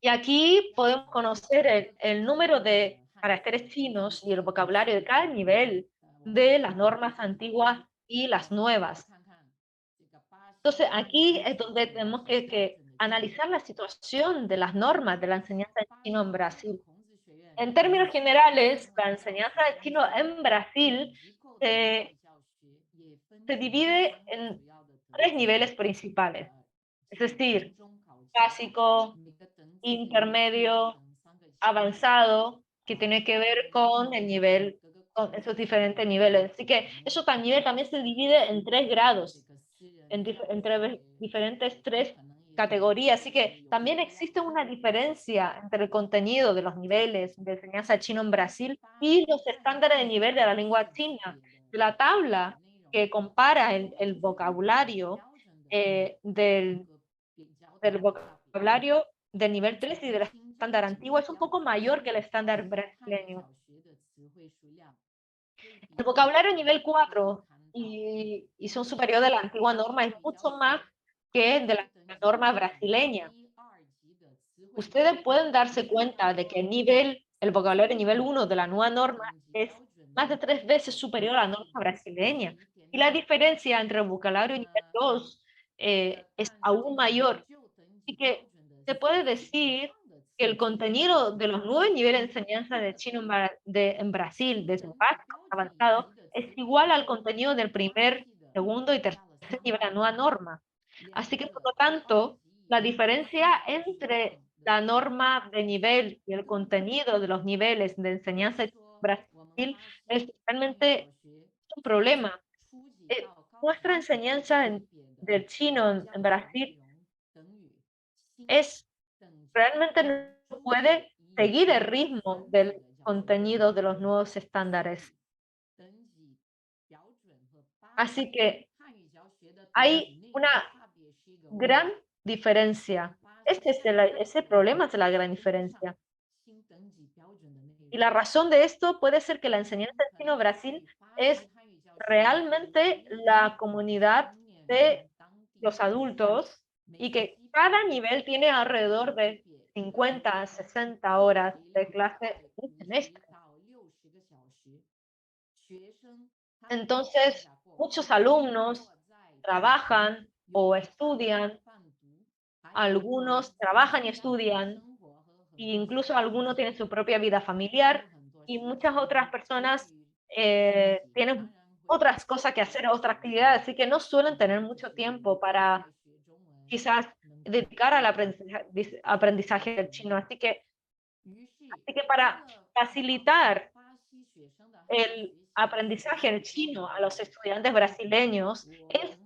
Y aquí podemos conocer el número de caracteres chinos y el vocabulario de cada nivel de las normas antiguas y las nuevas. Entonces, aquí es donde tenemos que analizar la situación de las normas de la enseñanza de chino en Brasil. En términos generales, la enseñanza de chino en Brasil se divide en tres niveles principales, es decir, básico, intermedio, avanzado, que tiene que ver con el nivel, con esos diferentes niveles. Así que eso también se divide en 3 grados, entre diferentes 3 categorías. Así que también existe una diferencia entre el contenido de los niveles de enseñanza chino en Brasil y los estándares de nivel de la lengua china. La tabla que compara el vocabulario del vocabulario del nivel 3 y del estándar antiguo es un poco mayor que el estándar brasileño. El vocabulario nivel 4 y son superior de la antigua norma es mucho más que de la norma brasileña. Ustedes pueden darse cuenta de que el vocabulario nivel 1 de la nueva norma es más de 3 veces superior a la norma brasileña. Y la diferencia entre el vocabulario nivel 2 es aún mayor. Así que se puede decir que el contenido de los 9 niveles de enseñanza de chino en Brasil, desde básico hasta avanzado, es igual al contenido del primer, segundo y tercer nivel de la nueva norma. Así que, por lo tanto, la diferencia entre la norma de nivel y el contenido de los niveles de enseñanza en Brasil es realmente un problema. Nuestra enseñanza del chino en Brasil es realmente no puede seguir el ritmo del contenido de los nuevos estándares. Así que hay una gran diferencia. Ese problema es la gran diferencia. Y la razón de esto puede ser que la enseñanza en chino Brasil es realmente la comunidad de los adultos y que cada nivel tiene alrededor de 50 a 60 horas de clase un semestre. Entonces, muchos alumnos trabajan o estudian, algunos trabajan y estudian, e incluso algunos tienen su propia vida familiar y muchas otras personas tienen otras cosas que hacer, otras actividades, así que no suelen tener mucho tiempo para quizás dedicar al aprendizaje del chino. Así que para facilitar el aprendizaje del chino a los estudiantes brasileños, es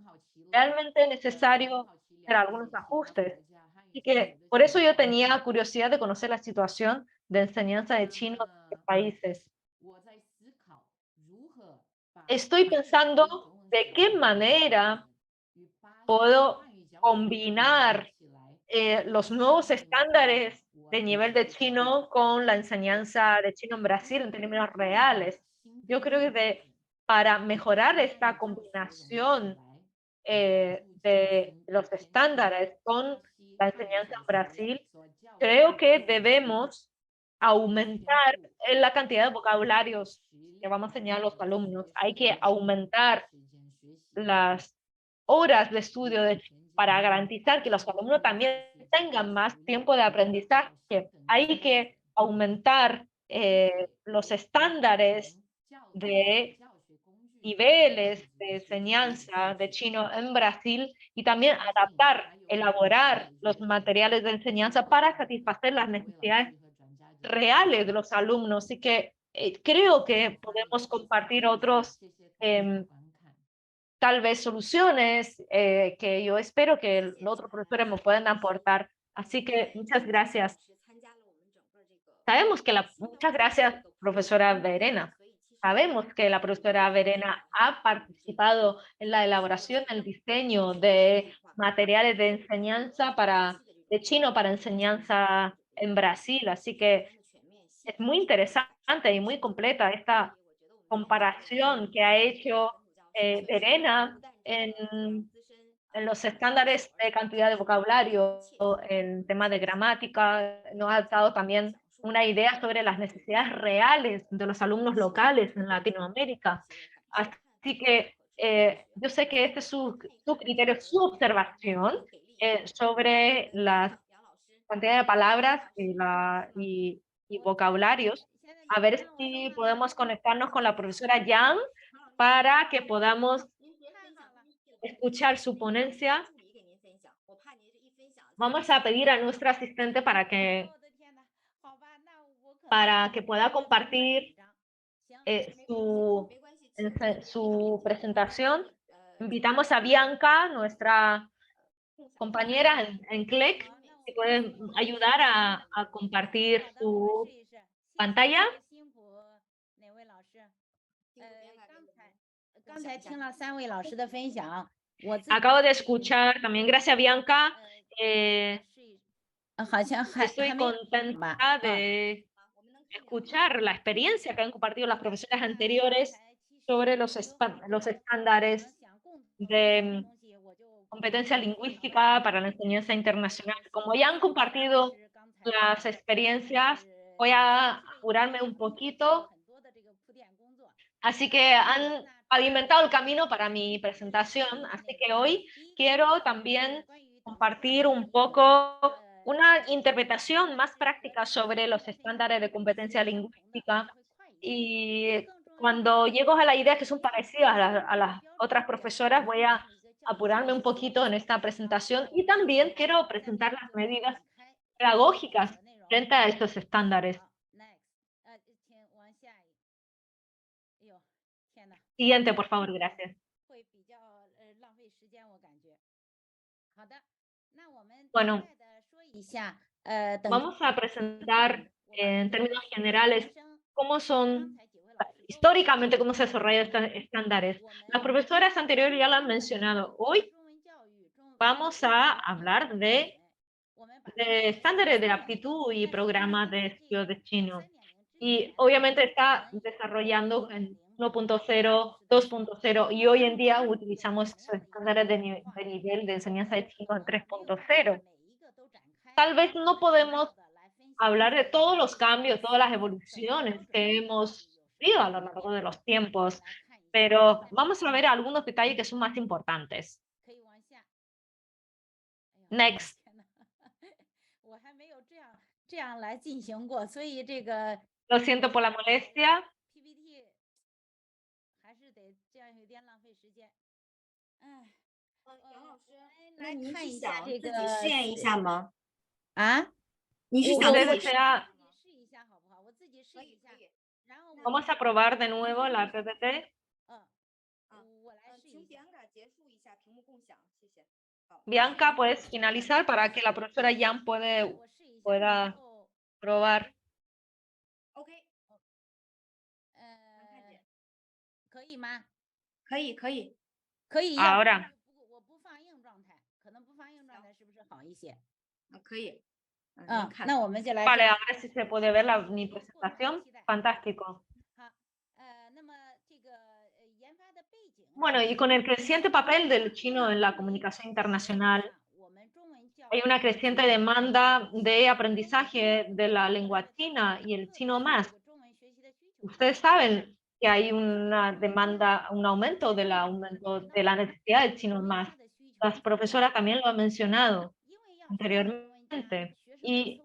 realmente necesario hacer algunos ajustes. Así que por eso yo tenía curiosidad de conocer la situación de enseñanza de chino en otros países. Estoy pensando de qué manera puedo combinar los nuevos estándares de nivel de chino con la enseñanza de chino en Brasil en términos reales. Yo creo que para mejorar esta combinación de los estándares con la enseñanza en Brasil, creo que debemos aumentar la cantidad de vocabularios que vamos a enseñar a los alumnos. Hay que aumentar las horas de estudio para garantizar que los alumnos también tengan más tiempo de aprendizaje. Hay que aumentar los estándares de niveles de enseñanza de chino en Brasil y también adaptar, elaborar los materiales de enseñanza para satisfacer las necesidades reales de los alumnos. Así que creo que podemos compartir otros, tal vez soluciones que yo espero que los otros profesores me puedan aportar. Así que muchas gracias. Muchas gracias, profesora Verena. Sabemos que la profesora Verena ha participado en la elaboración, el diseño de materiales de enseñanza de chino para enseñanza en Brasil. Así que es muy interesante y muy completa esta comparación que ha hecho Verena en los estándares de cantidad de vocabulario, en temas de gramática. Nos ha dado también una idea sobre las necesidades reales de los alumnos locales en Latinoamérica. Así que yo sé que este es su criterio, su observación sobre la cantidad de palabras y vocabularios. A ver si podemos conectarnos con la profesora Yang para que podamos escuchar su ponencia. Vamos a pedir a nuestra asistente para que pueda compartir su presentación. Invitamos a Bianca, nuestra compañera en CLEC, que puede ayudar a compartir su pantalla. Acabo de escuchar también, gracias Bianca. Estoy contenta de escuchar la experiencia que han compartido las profesoras anteriores sobre los estándares de competencia lingüística para la enseñanza internacional. Como ya han compartido las experiencias, voy a apurarme un poquito. Así que han pavimentado el camino para mi presentación. Así que hoy quiero también compartir un poco una interpretación más práctica sobre los estándares de competencia lingüística. Y cuando llego a la idea que son parecidas a las otras profesoras, voy a apurarme un poquito en esta presentación y también quiero presentar las medidas pedagógicas frente a estos estándares. Siguiente, por favor, gracias. Bueno, vamos a presentar en términos generales cómo son, históricamente, cómo se desarrollan estos estándares. Las profesoras anteriores ya lo han mencionado. Hoy vamos a hablar de estándares de aptitud y programas de estudio de chino. Y obviamente está desarrollando en 1.0, 2.0 y hoy en día utilizamos esos estándares de nivel de enseñanza de chino en 3.0. Tal vez no podemos hablar de todos los cambios, todas las evoluciones que hemos sufrido a lo largo de los tiempos, pero vamos a ver algunos detalles que son más importantes. Next. Lo siento por la molestia. ¿Usted desea? Vamos a probar de nuevo la PPT. Bianca, ¿puedes finalizar para que la profesora Yang pueda probar? Ahora. Vale, ahora sí se puede ver mi presentación. Fantástico. Bueno, y con el creciente papel del chino en la comunicación internacional, Hay una creciente demanda de aprendizaje de la lengua china y el chino más. Ustedes saben que hay una demanda, un aumento aumento de la necesidad del chino más. Las profesoras también lo han mencionado anteriormente. Y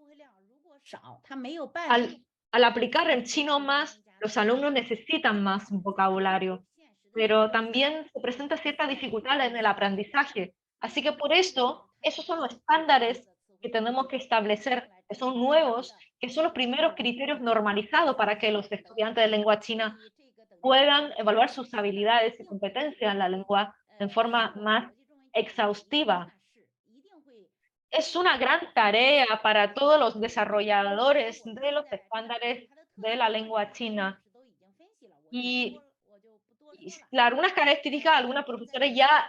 al aplicar el chino más, los alumnos necesitan más vocabulario, pero también se presenta cierta dificultad en el aprendizaje. Así que por eso, esos son los estándares que tenemos que establecer, que son nuevos, que son los primeros criterios normalizados para que los estudiantes de lengua china puedan evaluar sus habilidades y competencias en la lengua en forma más exhaustiva. Es una gran tarea para todos los desarrolladores de los estándares de la lengua china. Y, algunas características,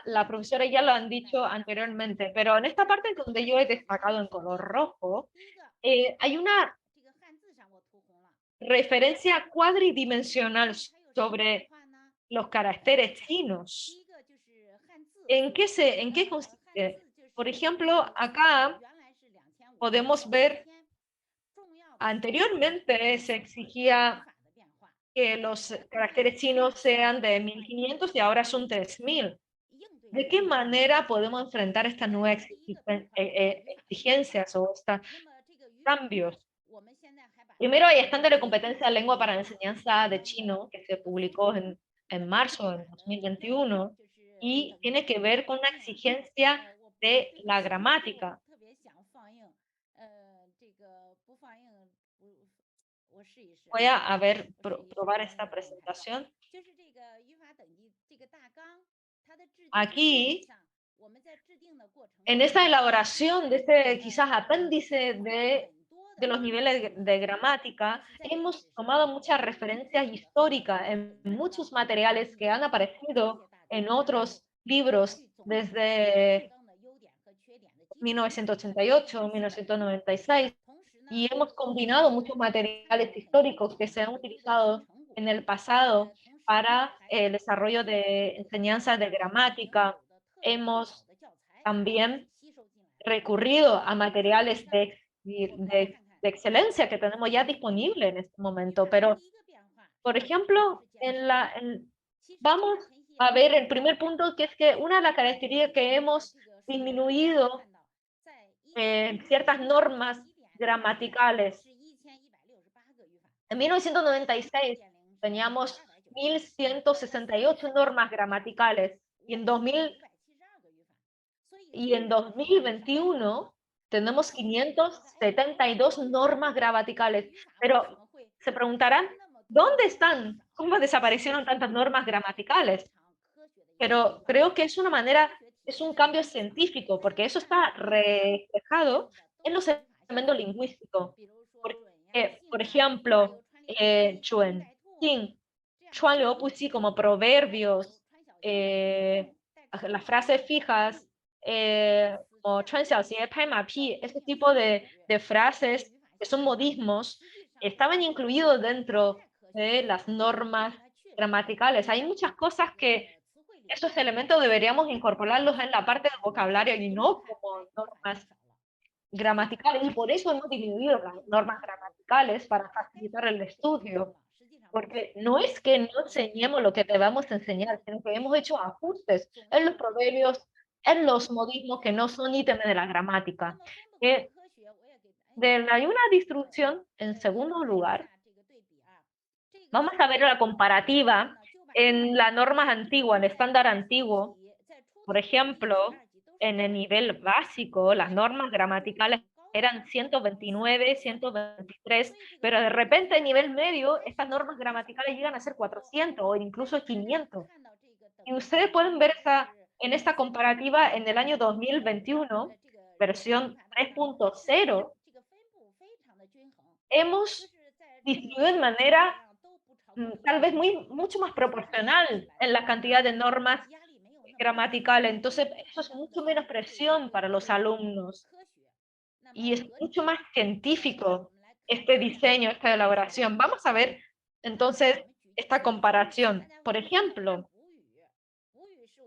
la profesora ya lo han dicho anteriormente, pero en esta parte donde yo he destacado en color rojo, hay una referencia cuadridimensional sobre los caracteres chinos. ¿En qué consiste? Por ejemplo, acá podemos ver, anteriormente se exigía que los caracteres chinos sean de 1500 y ahora son 3000. ¿De qué manera podemos enfrentar estas nuevas exigencias o estos cambios? Primero hay estándar de competencia de lengua para la enseñanza de chino que se publicó en marzo de 2021 y tiene que ver con una exigencia de la gramática. Voy a ver, probar esta presentación. Aquí, en esta elaboración de este quizás apéndice de los niveles de gramática, hemos tomado muchas referencias históricas en muchos materiales que han aparecido en otros libros desde 1988, 1996, y hemos combinado muchos materiales históricos que se han utilizado en el pasado para el desarrollo de enseñanzas de gramática. Hemos también recurrido a materiales de excelencia que tenemos ya disponibles en este momento, pero, por ejemplo, vamos a ver el primer punto, que es que una de las características que hemos disminuido ciertas normas gramaticales. En 1996 teníamos 1168 normas gramaticales y en 2021 tenemos 572 normas gramaticales. Pero se preguntarán, ¿dónde están? ¿Cómo desaparecieron tantas normas gramaticales? Pero creo que es un cambio científico, porque eso está reflejado en los elementos lingüísticos. Por ejemplo, Chuen, Ting, Chuan Liu Bu Xi como proverbios, las frases fijas, como Chuan Xiao Xie, Pai Ma Pi, ese tipo de frases que son modismos, estaban incluidos dentro de las normas gramaticales. Hay muchas cosas que esos elementos deberíamos incorporarlos en la parte del vocabulario y no como normas gramaticales, y por eso hemos disminuido las normas gramaticales para facilitar el estudio, porque no es que no enseñemos lo que debamos enseñar, sino que hemos hecho ajustes en los proverbios, en los modismos que no son ítems de la gramática. Hay una distribución, en segundo lugar, vamos a ver la comparativa en las normas antiguas, el estándar antiguo. Por ejemplo, en el nivel básico, las normas gramaticales eran 129, 123, pero de repente en nivel medio, estas normas gramaticales llegan a ser 400 o incluso 500. Y ustedes pueden ver en esta comparativa en el año 2021, versión 3.0, hemos distribuido de manera tal vez mucho más proporcional en la cantidad de normas gramaticales. Entonces, eso es mucho menos presión para los alumnos y es mucho más científico este diseño, esta elaboración. Vamos a ver entonces esta comparación. Por ejemplo,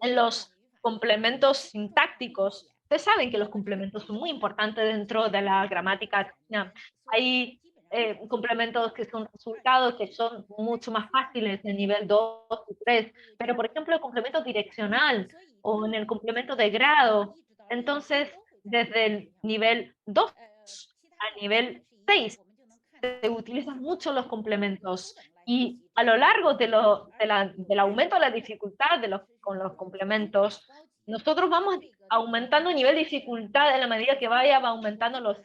en los complementos sintácticos, Ustedes saben que los complementos son muy importantes dentro de la gramática china. Hay complementos que son resultados que son mucho más fáciles en nivel 2 y 3, pero por ejemplo el complemento direccional o en el complemento de grado, entonces desde el nivel 2 al nivel 6 se utilizan mucho los complementos y a lo largo del aumento de la dificultad con los complementos, nosotros vamos aumentando el nivel de dificultad en la medida que va aumentando los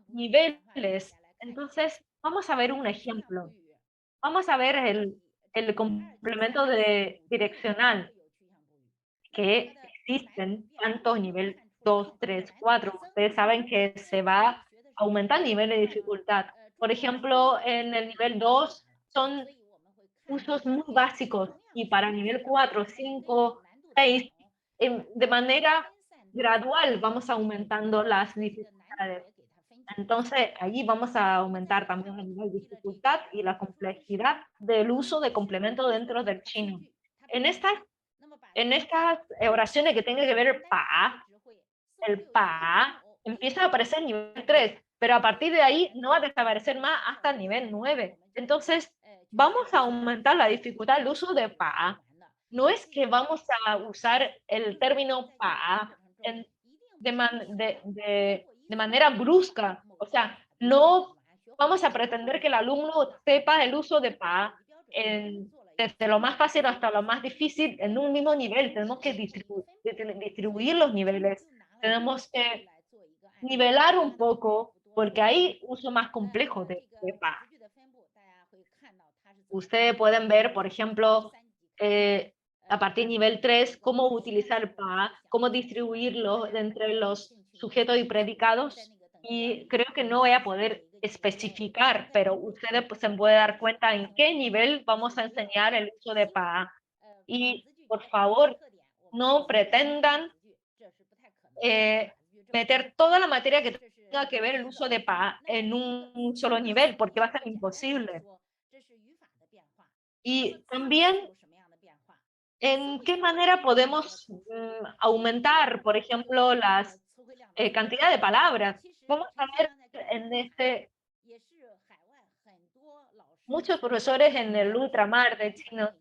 niveles. Entonces, vamos a ver un ejemplo. Vamos a ver el complemento de direccional que existen tanto nivel 2 3 4. Ustedes saben que se va a aumentar el nivel de dificultad. Por ejemplo, en el nivel 2 son usos muy básicos y para nivel 4 5 6 de manera gradual vamos aumentando las dificultades. Entonces, allí vamos a aumentar también el nivel de dificultad y la complejidad del uso de complementos dentro del chino. En estas oraciones que tengan que ver el pa empieza a aparecer en nivel 3, pero a partir de ahí no va a desaparecer más hasta el nivel 9. Entonces, vamos a aumentar la dificultad del uso de pa. No es que vamos a usar el término pa de manera brusca, o sea, no vamos a pretender que el alumno sepa el uso de pa desde lo más fácil hasta lo más difícil en un mismo nivel. Tenemos que distribuir los niveles, tenemos que nivelar un poco, porque hay uso más complejo de pa. Ustedes pueden ver, por ejemplo, a partir de nivel 3 cómo utilizar pa, cómo distribuirlo entre los sujetos y predicados, y creo que no voy a poder especificar, pero ustedes pues, se pueden dar cuenta en qué nivel vamos a enseñar el uso de pa. Y por favor, no pretendan eh, meter toda la materia que tenga que ver el uso de pa en un solo nivel, porque va a ser imposible. Y también, ¿en qué manera podemos aumentar, por ejemplo, las cantidad de palabras? Vamos a ver en muchos profesores en el ultramar de China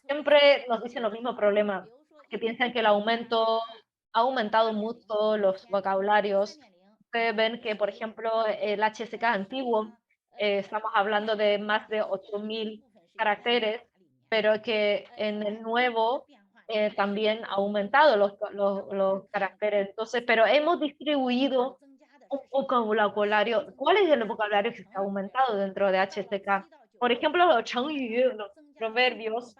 siempre nos dicen los mismos problemas, que piensan que el aumento ha aumentado mucho los vocabularios. Ustedes ven que, por ejemplo, el HSK antiguo, estamos hablando de más de 8.000 caracteres, pero que en el nuevo también ha aumentado los caracteres. Entonces, pero hemos distribuido un vocabulario. ¿Cuál es el vocabulario que está aumentado dentro de HSK? Por ejemplo, los chengyu, los proverbios,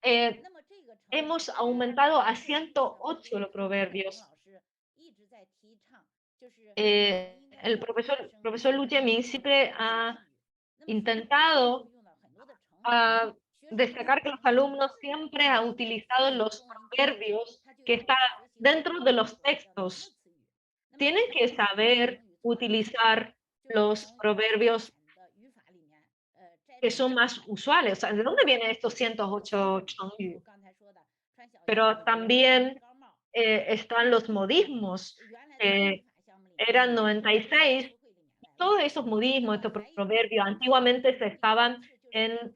eh, hemos aumentado a 108 los proverbios. El profesor Lu Jieming siempre ha intentado destacar que los alumnos siempre han utilizado los proverbios que están dentro de los textos. Tienen que saber utilizar los proverbios que son más usuales. O sea, ¿de dónde vienen estos 108 changyu? Pero también están los modismos, que eran 96. Todos esos modismos, estos proverbios, antiguamente se estaban en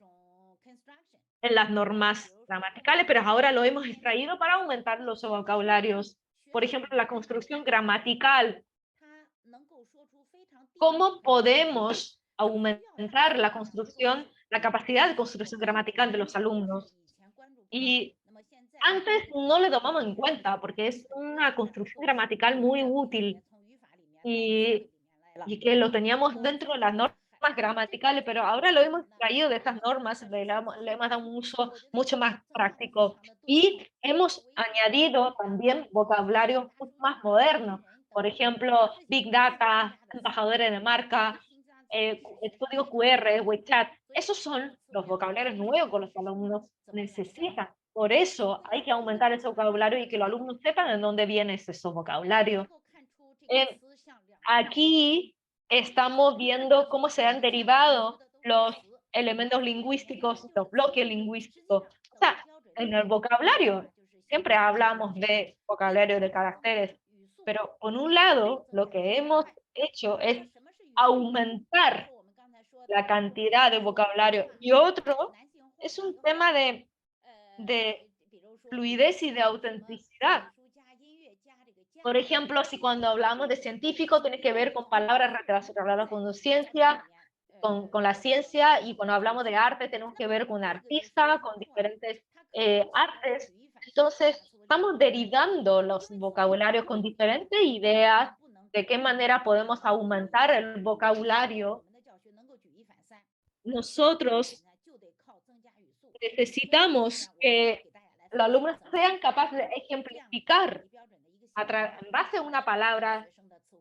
las normas gramaticales, pero ahora lo hemos extraído para aumentar los vocabularios. Por ejemplo, la construcción gramatical. ¿Cómo podemos aumentar la capacidad de construcción gramatical de los alumnos? Y antes no le tomamos en cuenta porque es una construcción gramatical muy útil y, y que lo teníamos dentro de las normas gramaticales, pero ahora lo hemos traído de esas normas, le hemos dado un uso mucho más práctico y hemos añadido también vocabulario mucho más moderno. Por ejemplo, Big Data, embajadores de marca, el código QR, WeChat. Esos son los vocabularios nuevos que los alumnos necesitan. Por eso hay que aumentar ese vocabulario y que los alumnos sepan de dónde viene ese vocabulario. Aquí estamos viendo cómo se han derivado los elementos lingüísticos, los bloques lingüísticos. O sea, en el vocabulario siempre hablamos de vocabulario de caracteres, pero por un lado, lo que hemos hecho es aumentar la cantidad de vocabulario y otro es un tema de fluidez y de autenticidad. Por ejemplo, si cuando hablamos de científico tiene que ver con palabras relacionadas con ciencia, con la ciencia, y cuando hablamos de arte tenemos que ver con artista, con diferentes artes. Entonces, estamos derivando los vocabularios con diferentes ideas de qué manera podemos aumentar el vocabulario. Nosotros necesitamos que los alumnos sean capaces de ejemplificar en base a una palabra,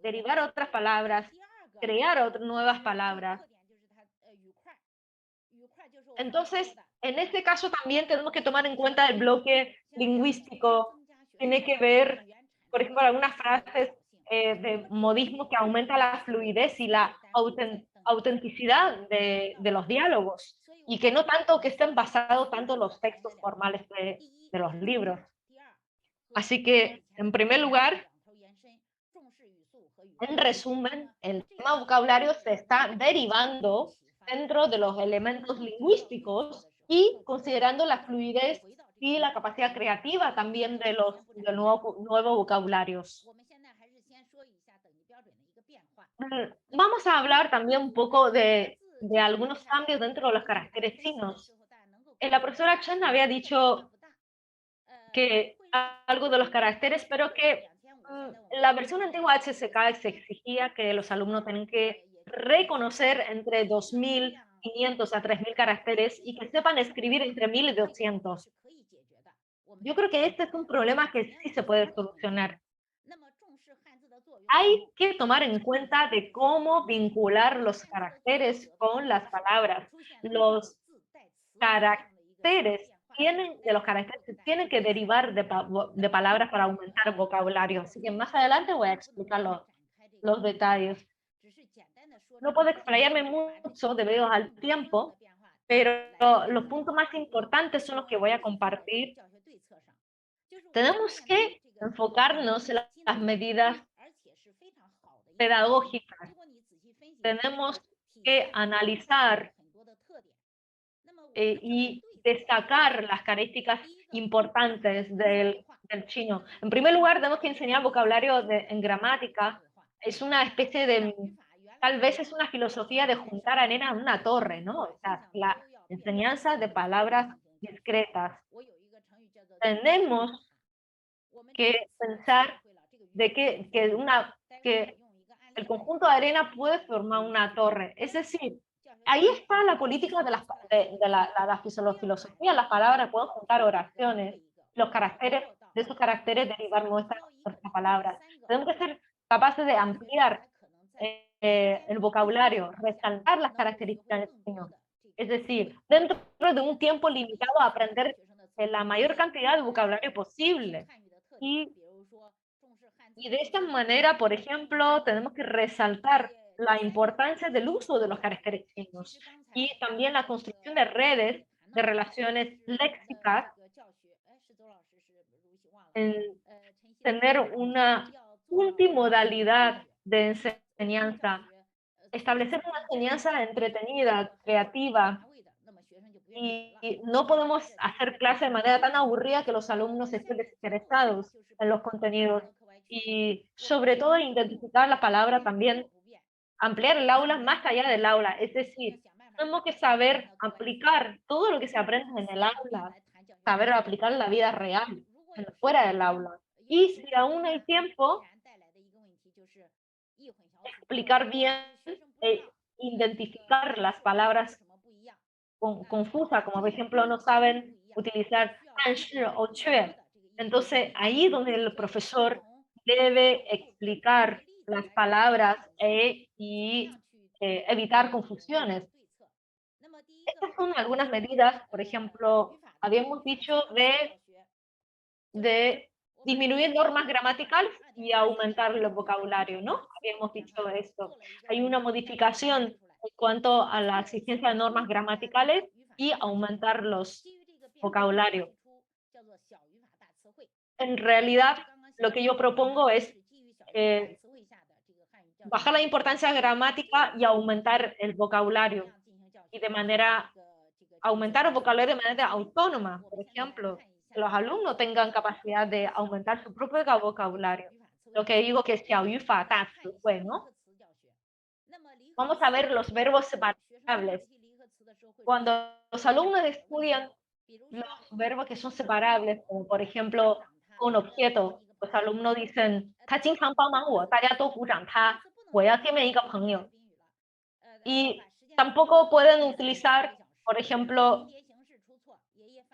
derivar otras palabras, crear nuevas palabras. Entonces, en este caso también tenemos que tomar en cuenta el bloque lingüístico. Tiene que ver, por ejemplo, algunas frases de modismo que aumenta la fluidez y la autenticidad de los diálogos y que no tanto que estén basados tanto en los textos formales de los libros. Así que, en primer lugar, en resumen, el tema vocabulario se está derivando dentro de los elementos lingüísticos y considerando la fluidez y la capacidad creativa también de nuevos vocabularios. Vamos a hablar también un poco de algunos cambios dentro de los caracteres chinos. La profesora Chen había dicho que algo de los caracteres, pero que la versión antigua HSK se exigía que los alumnos tienen que reconocer entre 2.500 a 3.000 caracteres y que sepan escribir entre 1.000 y 200. Yo creo que este es un problema que sí se puede solucionar. Hay que tomar en cuenta de cómo vincular los caracteres con las palabras. Los caracteres de los caracteres tienen que derivar de palabras para aumentar vocabulario. Así que más adelante voy a explicar los detalles. No puedo explayarme mucho debido al tiempo, pero los puntos más importantes son los que voy a compartir. Tenemos que enfocarnos en las medidas pedagógicas. Tenemos que analizar y destacar las características importantes del chino. En primer lugar, tenemos que enseñar vocabulario en gramática. Es una especie de, tal vez es una filosofía de juntar arena en una torre, ¿no? O sea, la enseñanza de palabras discretas. Tenemos que pensar de que el conjunto de arena puede formar una torre. Es decir, ahí está la política de la filosofía. Las palabras pueden juntar oraciones, los caracteres, de esos caracteres derivar nuestras palabras. Tenemos que ser capaces de ampliar el vocabulario, resaltar las características del chino. Es decir, dentro de un tiempo limitado a aprender la mayor cantidad de vocabulario posible. Y de esta manera, por ejemplo, tenemos que resaltar la importancia del uso de los caracteres chinos y también la construcción de redes de relaciones léxicas, en tener una multimodalidad de enseñanza, establecer una enseñanza entretenida, creativa, y no podemos hacer clase de manera tan aburrida que los alumnos estén desinteresados en los contenidos. Y sobre todo identificar la palabra también, ampliar el aula más allá del aula. Es decir, tenemos que saber aplicar todo lo que se aprende en el aula, saber aplicar en la vida real, fuera del aula. Y si aún hay tiempo, explicar bien e identificar las palabras confusa, como por ejemplo no saben utilizar 但是 o 却. Entonces, ahí donde el profesor debe explicar las palabras y evitar confusiones. Estas son algunas medidas, por ejemplo, habíamos dicho de disminuir normas gramaticales y aumentar el vocabulario, ¿no? Habíamos dicho esto. Hay una modificación en cuanto a la existencia de normas gramaticales y aumentar los vocabularios. En realidad, lo que yo propongo es bajar la importancia gramática y aumentar el vocabulario, y de manera aumentar el vocabulario de manera autónoma. Por ejemplo, que los alumnos tengan capacidad de aumentar su propio vocabulario. Lo que digo que es 小语法大词汇, ¿no? Vamos a ver los verbos separables. Cuando los alumnos estudian los verbos que son separables, como por ejemplo un objeto, los alumnos dicen 他经常帮忙我，大家都鼓掌他，我要见面一个朋友. Y tampoco pueden utilizar, por ejemplo,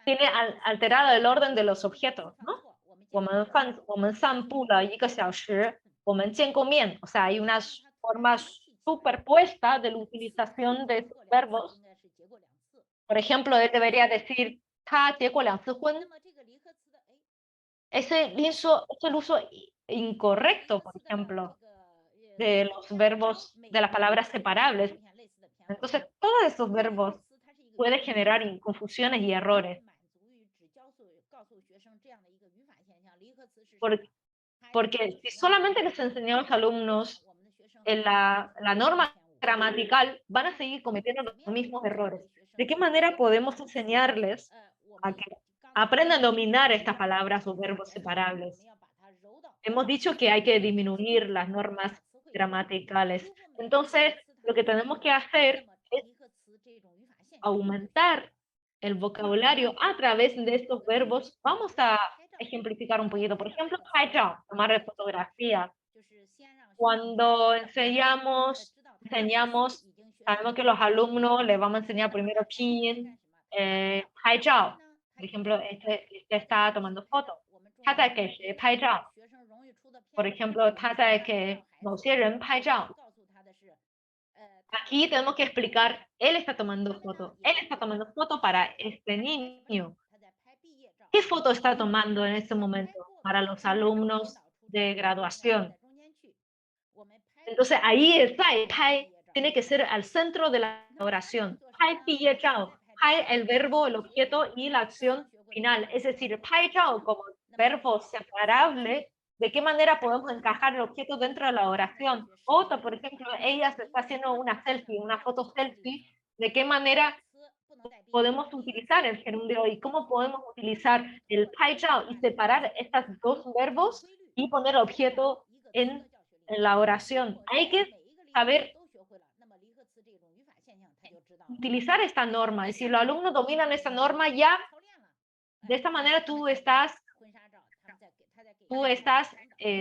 tiene alterado el orden de los objetos, ¿no? 我们散步了一个小时，我们见过面. O sea, hay unas formas superpuestas de la utilización de estos verbos. Por ejemplo, él debería decir 他结过2次婚. Es el uso incorrecto, por ejemplo, de los verbos, de las palabras separables. Entonces, todos esos verbos pueden generar confusiones y errores. Por- Porque si solamente les enseñamos a los alumnos en la norma gramatical, van a seguir cometiendo los mismos errores. ¿De qué manera podemos enseñarles a que aprendan a dominar estas palabras o verbos separables? Hemos dicho que hay que disminuir las normas gramaticales. Entonces, lo que tenemos que hacer es aumentar el vocabulario a través de estos verbos. Vamos a ejemplificar un poquito. Por ejemplo, 拍照, tomar fotografía. Cuando enseñamos, sabemos que los alumnos les vamos a enseñar primero pinyin, 拍照. Por ejemplo, este está tomando fotos. 他在给谁拍照? Por ejemplo, 他在给某些人拍照. Aquí tenemos que explicar, él está tomando foto. Él está tomando foto para este niño. ¿Qué foto está tomando en este momento para los alumnos de graduación? Entonces ahí el pai tiene que ser al centro de la oración. Pai piye chao. Pai el verbo, el objeto y la acción final. Es decir, pai chao como verbo separable. ¿De qué manera podemos encajar el objeto dentro de la oración? Otra, por ejemplo, ella se está haciendo una selfie, una foto selfie. ¿De qué manera podemos utilizar el gerundio y cómo podemos utilizar el pai chao y separar estos dos verbos y poner objeto en la oración? Hay que saber utilizar esta norma. Y si los alumnos dominan esta norma, ya de esta manera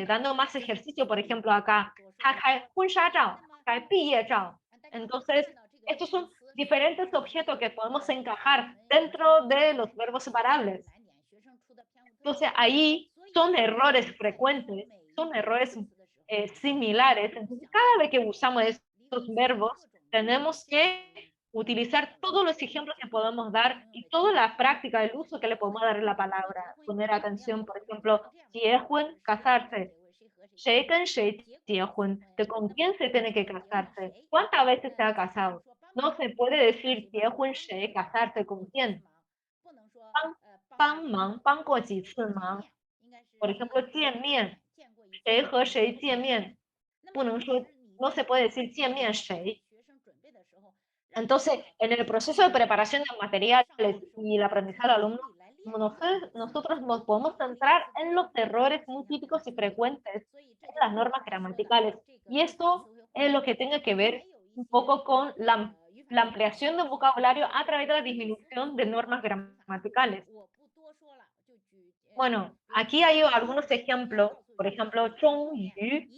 dando más ejercicio. Por ejemplo, acá, 他开婚纱照, 开毕业照. Entonces, estos son diferentes objetos que podemos encajar dentro de los verbos separables. Entonces, ahí son errores frecuentes, son errores similares. Entonces, cada vez que usamos estos verbos, tenemos que utilizar todos los ejemplos que podemos dar y toda la práctica, el uso que le podemos dar a la palabra. Poner atención, por ejemplo, 结婚, casarse. 谁跟谁结婚, de con quién se tiene que casarse, cuántas veces se ha casado. No se puede decir 结婚谁, casarse con quién. 帮忙, 帮过几次忙. Por ejemplo, 见面, 谁和谁见面, no se puede decir 见面谁. Entonces, en el proceso de preparación de materiales y el aprendizaje del alumno, nosotros nos podemos centrar en los errores muy típicos y frecuentes en las normas gramaticales. Y esto es lo que tiene que ver un poco con la ampliación del vocabulario a través de la disminución de normas gramaticales. Bueno, aquí hay algunos ejemplos. Por ejemplo, 终于.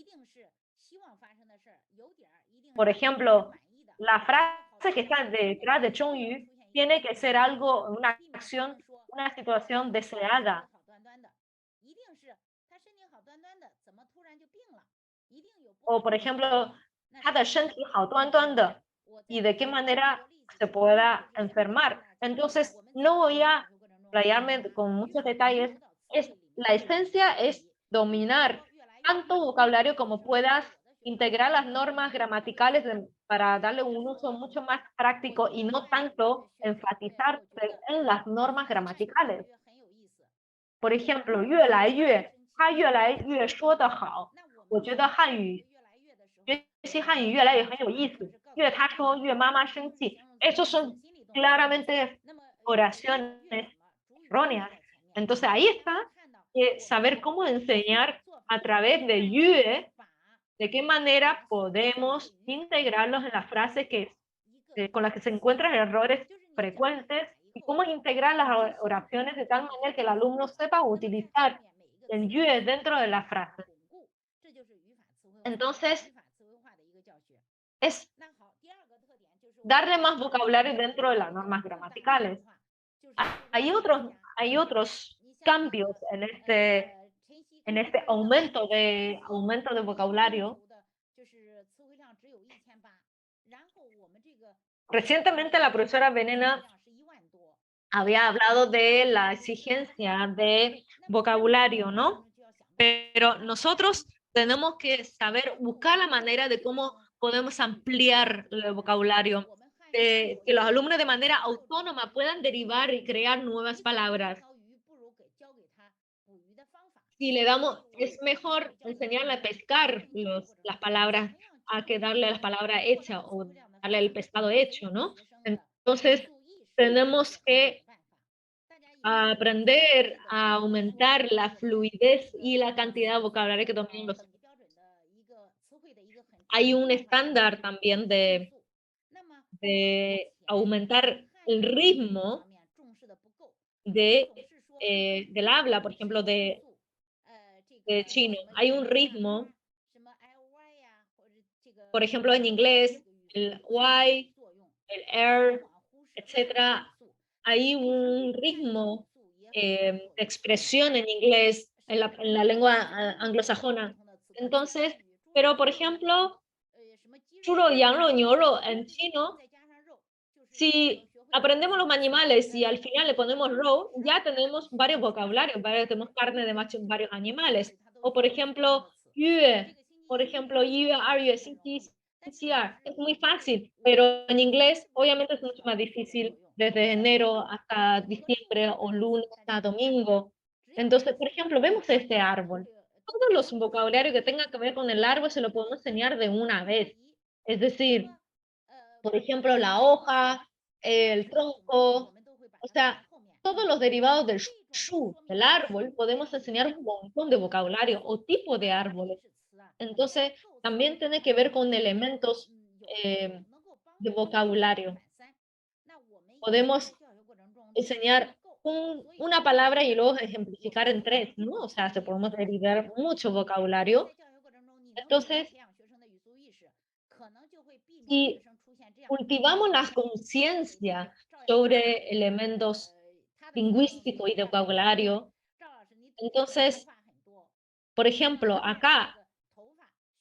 Por ejemplo, la frase que está detrás de 终于 tiene que ser algo, una acción, una situación deseada. O, por ejemplo, 他的身体好端端的, y de qué manera se pueda enfermar. Entonces, no voy a playarme con muchos detalles. La esencia es dominar tanto vocabulario como puedas, integrar las normas gramaticales para darle un uso mucho más práctico y no tanto enfatizar en las normas gramaticales. por ejemplo, 越来越，他越来越说得好。我觉得学习汉语越来越很有意思。越他说越妈妈生气，esos son claramente oraciones erróneas. Entonces ahí está saber cómo enseñar a través de yue, de qué manera podemos integrarlos en las frases con las que se encuentran errores frecuentes y cómo integrar las oraciones de tal manera que el alumno sepa utilizar el yue dentro de la frase. Entonces, es darle más vocabulario dentro de las normas gramaticales. Hay otros cambios en este aumento de vocabulario. Recientemente la profesora Venena había hablado de la exigencia de vocabulario, ¿no? Pero nosotros tenemos que saber buscar la manera de cómo podemos ampliar el vocabulario, que los alumnos de manera autónoma puedan derivar y crear nuevas palabras. Si le damos, es mejor enseñarle a pescar las palabras a que darle las palabras hechas o darle el pescado hecho, ¿no? Entonces, tenemos que aprender a aumentar la fluidez y la cantidad de vocabulario que dominan los. Hay un estándar también de aumentar el ritmo del habla, por ejemplo, de chino. Hay un ritmo, por ejemplo, en inglés, el Y, el R, etcétera. Hay un ritmo de expresión en inglés, en la lengua anglosajona. Entonces, pero por ejemplo, churro, yang, ñoro en chino, si aprendemos los animales y al final le ponemos ro, ya tenemos varios vocabularios, tenemos carne de varios animales. O por ejemplo, yue, por ejemplo, yue, are, xin, es muy fácil, pero en inglés obviamente es mucho más difícil desde enero hasta diciembre o lunes hasta domingo. Entonces, por ejemplo, vemos este árbol. Todos los vocabularios que tengan que ver con el árbol se lo podemos enseñar de una vez. Es decir, por ejemplo, la hoja, el tronco, o sea, todos los derivados del shu, del árbol, podemos enseñar un montón de vocabulario o tipo de árboles. Entonces, también tiene que ver con elementos eh, de vocabulario. Podemos enseñar una palabra y luego ejemplificar en tres, ¿no? O sea, se podemos derivar mucho vocabulario. Entonces, si cultivamos la conciencia sobre elementos lingüísticos y de vocabulario, entonces, por ejemplo, acá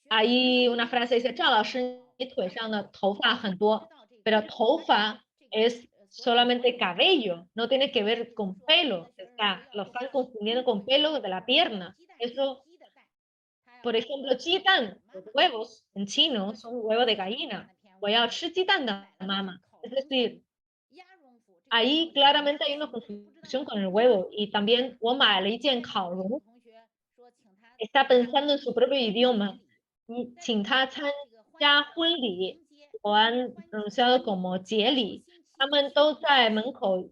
hay una frase que dice: "赵老师，你腿上的头发很多", pero 头发 es solamente cabello, no tiene que ver con pelo, o sea, lo están confundiendo con pelo de la pierna. Eso, por ejemplo, 鸡蛋, los huevos en chino son huevos de gallina. 我要吃鸡蛋的妈妈. Es decir, ahí claramente hay una confusión con el huevo. Y también 我买了一件烤笼, está pensando en su propio idioma. Y 请他参加婚礼, lo han pronunciado como 节礼. 他们都在门口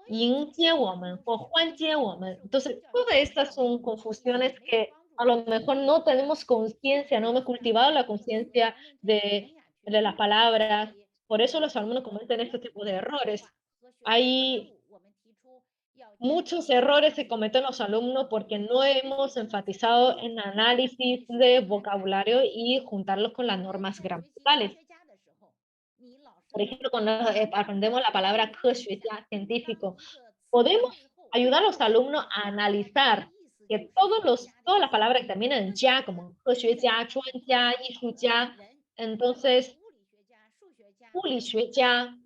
迎接我们 o 欢接我们. Entonces, todas estas son confusiones que a lo mejor no tenemos conciencia, no hemos cultivado la conciencia de las palabras. Por eso los alumnos cometen este tipo de errores. Hay muchos errores que cometen los alumnos porque no hemos enfatizado en análisis de vocabulario y juntarlos con las normas gramaticales. Por ejemplo, cuando aprendemos la palabra 科学家, científico, podemos ayudar a los alumnos a analizar que todas las palabras que terminan en ya, como 科学家, 专家, 艺术家, entonces, 物理学家,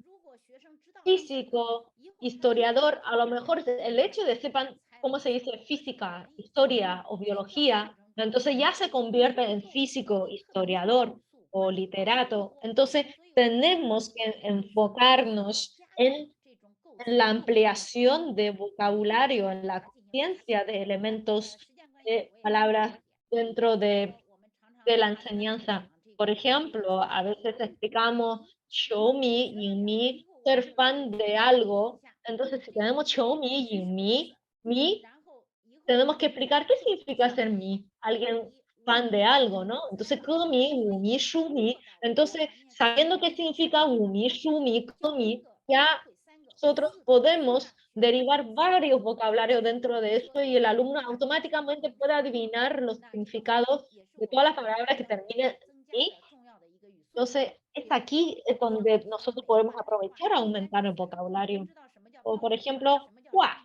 físico, historiador, a lo mejor el hecho de sepan cómo se dice física, historia o biología, entonces ya se convierte en físico, historiador o literato. Entonces tenemos que enfocarnos en la ampliación de vocabulario, en la ciencia de elementos de palabras dentro de la enseñanza. Por ejemplo, a veces explicamos show me, yin me, ser fan de algo. Entonces, si tenemos show me, yin me, tenemos que explicar qué significa ser mi, alguien fan de algo, ¿no? Entonces, mi, mi, shu mi. Entonces, sabiendo qué significa mi, shu mi, mi, ya nosotros podemos derivar varios vocabularios dentro de esto y el alumno automáticamente puede adivinar los significados de todas las palabras que terminen y entonces es aquí es donde nosotros podemos aprovechar a aumentar el vocabulario. O por ejemplo, hua,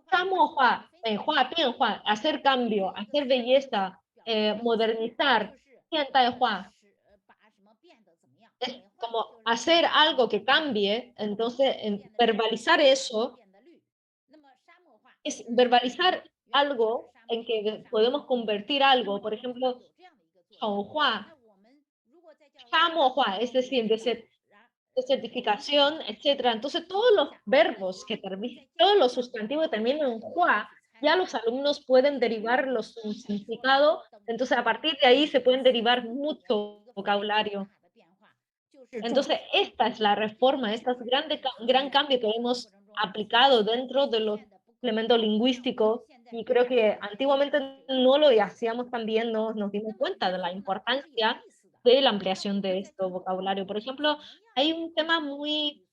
沙漠化、美化、变化, hacer cambio, hacer belleza, modernizar, 现代化, es como hacer algo que cambie, entonces verbalizar eso es verbalizar algo en que podemos convertir algo, por ejemplo, 丑化, 沙漠化, es decir, desertificación, etcétera. Entonces, todos los verbos que terminan, todos los sustantivos que terminan en hua, ya los alumnos pueden derivar los su significado. Entonces, a partir de ahí se pueden derivar mucho vocabulario. Entonces, esta es la reforma, este es gran cambio que hemos aplicado dentro de los elementos lingüísticos y creo que antiguamente no lo hacíamos tan bien, no nos dimos cuenta de la importancia de la ampliación de este vocabulario. Por ejemplo, hay un tema muy